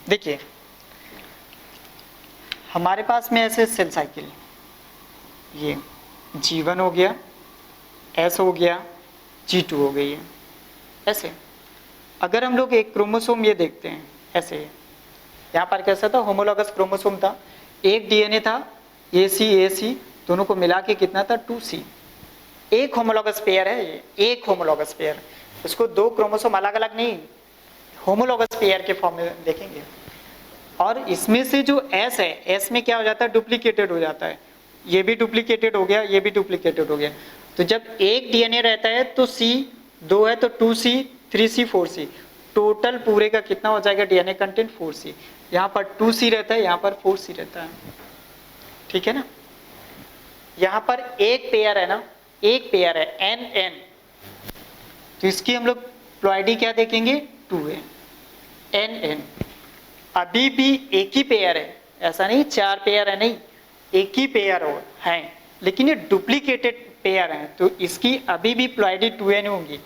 देखिए हमारे पास में ऐसे सेल साइकिल, ये G1 हो गया, S हो गया, G2 हो गई है, ऐसे। अगर हम लोग एक क्रोमोसोम ये देखते हैं ऐसे, यहाँ पर कैसा था, होमोलॉगस क्रोमोसोम था, एक डीएनए था AC दोनों को मिला के कितना था, 2c। एक होमोलॉगस पेयर है ये, एक होमोलॉगस पेयर, इसको 2 क्रोमोसोम अलग अलग नहीं, होमोलॉगस पेयर के फॉर्म में देखेंगे। और इसमें से जो S है, S में क्या हो जाता है, डुप्लीकेटेड हो जाता है, ये भी डुप्लीकेटेड हो गया, ये भी डुप्लीकेटेड हो गया। तो जब एक डीएनए रहता है तो C 2 है तो 2c 3c 4c, टोटल पूरे का कितना हो जाएगा डीएनए कंटेंट, 4c। यहाँ पर 2c रहता है, यहाँ पर 4c रहता है, ठीक है ना। यहाँ पर एक पेयर है ना, एक पेयर है NN, तो इसकी हम लोग प्लॉइडी क्या देखेंगे, 2 है, NN। अभी भी एक ही पेयर है, ऐसा नहीं 4 पेयर है, नहीं, एक ही पेयर हो है, लेकिन ये डुप्लीकेटेड पेयर है, तो इसकी अभी भी प्लॉइडी 2n होंगी।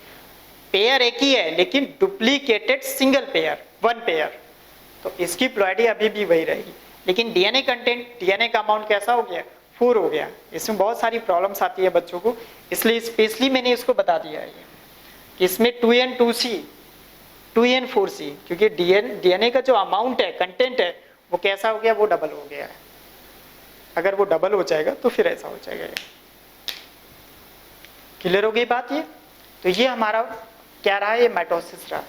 पेयर एक ही है लेकिन डुप्लीकेटेड सिंगल पेयर, 1 पेयर, तो इसकी प्लॉइडी अभी भी वही रहेगी। लेकिन डीएनए कंटेंट, डीएनए का अमाउंट कैसा हो गया, 4 हो गया। इसमें बहुत सारी प्रॉब्लम्स आती है बच्चों को, इसलिए स्पेशली मैंने इसको बता दिया है कि इसमें 2n 2c 2n 4c, क्योंकि डीएनए का जो अमाउंट है, कंटेंट है, वो कैसा हो गया, वो डबल हो गया है। अगर वो डबल हो जाएगा तो फिर ऐसा हो जाएगा। क्लियर हो गई बात ये। तो ये हमारा क्या रहा, ये माइटोसिस रहा।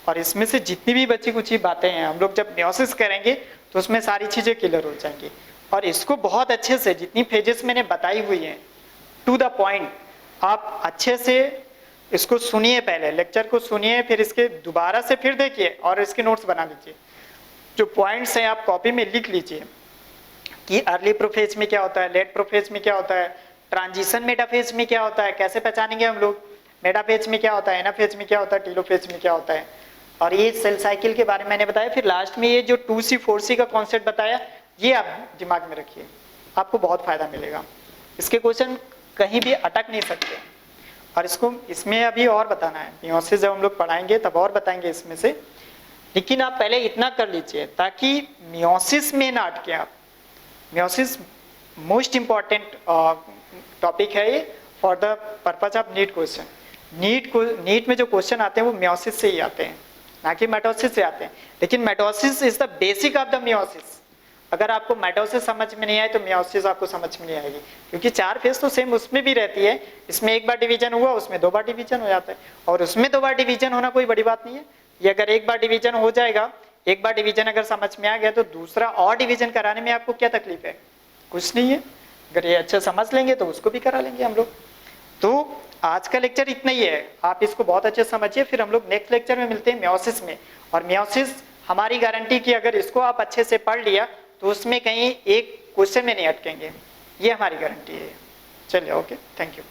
और इसमें से जितनी भी बची कुछ बातें हैं, हम लोग जब मियोसिस करेंगे तो उसमें सारी चीजें क्लियर हो जाएंगी। और इसको बहुत अच्छे से जितनी फेजेस मैंने बताई हुई हैं, टू द पॉइंट, आप अच्छे से इसको सुनिए, पहले लेक्चर को सुनिए, फिर इसके दोबारा से फिर देखिए और इसके नोट्स बना लीजिए। जो पॉइंट्स हैं आप कॉपी में लिख लीजिए कि अर्ली प्रोफेज में क्या होता है, लेट प्रोफेज में क्या होता है, ट्रांजिशन मेटाफेज में क्या होता है, कैसे पहचानेंगे हम लोग, मेटाफेज में क्या होता है, एनाफेज में क्या होता है, टीलोफेज में क्या होता है, और ये सेल साइकिल के बारे में मैंने बताया। फिर लास्ट में ये जो 2C 4C का कॉन्सेप्ट बताया, ये आप दिमाग में रखिए, आपको बहुत फायदा मिलेगा। इसके क्वेश्चन कहीं भी अटक नहीं सकते। और इसको इसमें अभी और बताना है, मियोसिस जब हम लोग पढ़ाएंगे तब और बताएंगे इसमें से, लेकिन आप पहले इतना कर लीजिए ताकि मियोसिस में ना अटके आप। मियोसिस मोस्ट इंपॉर्टेंट टॉपिक है ये for the purpose of NEET question. NEET में जो क्वेश्चन आते हैं वो मियोसिस से ही आते हैं, ना कि माइटोसिस से आते हैं। लेकिन mitosis is the basic of the meiosis. अगर आपको माइटोसिस समझ में नहीं आए तो मियोसिस आपको समझ में नहीं आएगी, क्योंकि 4 फेज तो सेम उसमें भी रहती है। इसमें एक बार डिवीजन हुआ, उसमें 2 बार डिवीजन हो जाता है, और उसमें 2 बार डिवीजन होना कोई बड़ी बात नहीं है। ये अगर एक बार डिवीजन हो जाएगा, एक बार डिवीजन अगर समझ में आ गया तो दूसरा और डिवीजन कराने में आपको क्या तकलीफ है, कुछ नहीं है। अगर ये अच्छा समझ लेंगे तो उसको भी करा लेंगे हम लोग। तो आज का लेक्चर इतना ही है, आप इसको बहुत अच्छे से समझिए। फिर हम लोग नेक्स्ट लेक्चर में मिलते हैं मियोसिस में। और मियोसिस हमारी गारंटी की, अगर इसको आप अच्छे से पढ़ लिया तो उसमें कहीं एक क्वेश्चन में नहीं अटकेंगे, ये हमारी गारंटी है। चलिए, ओके, थैंक यू।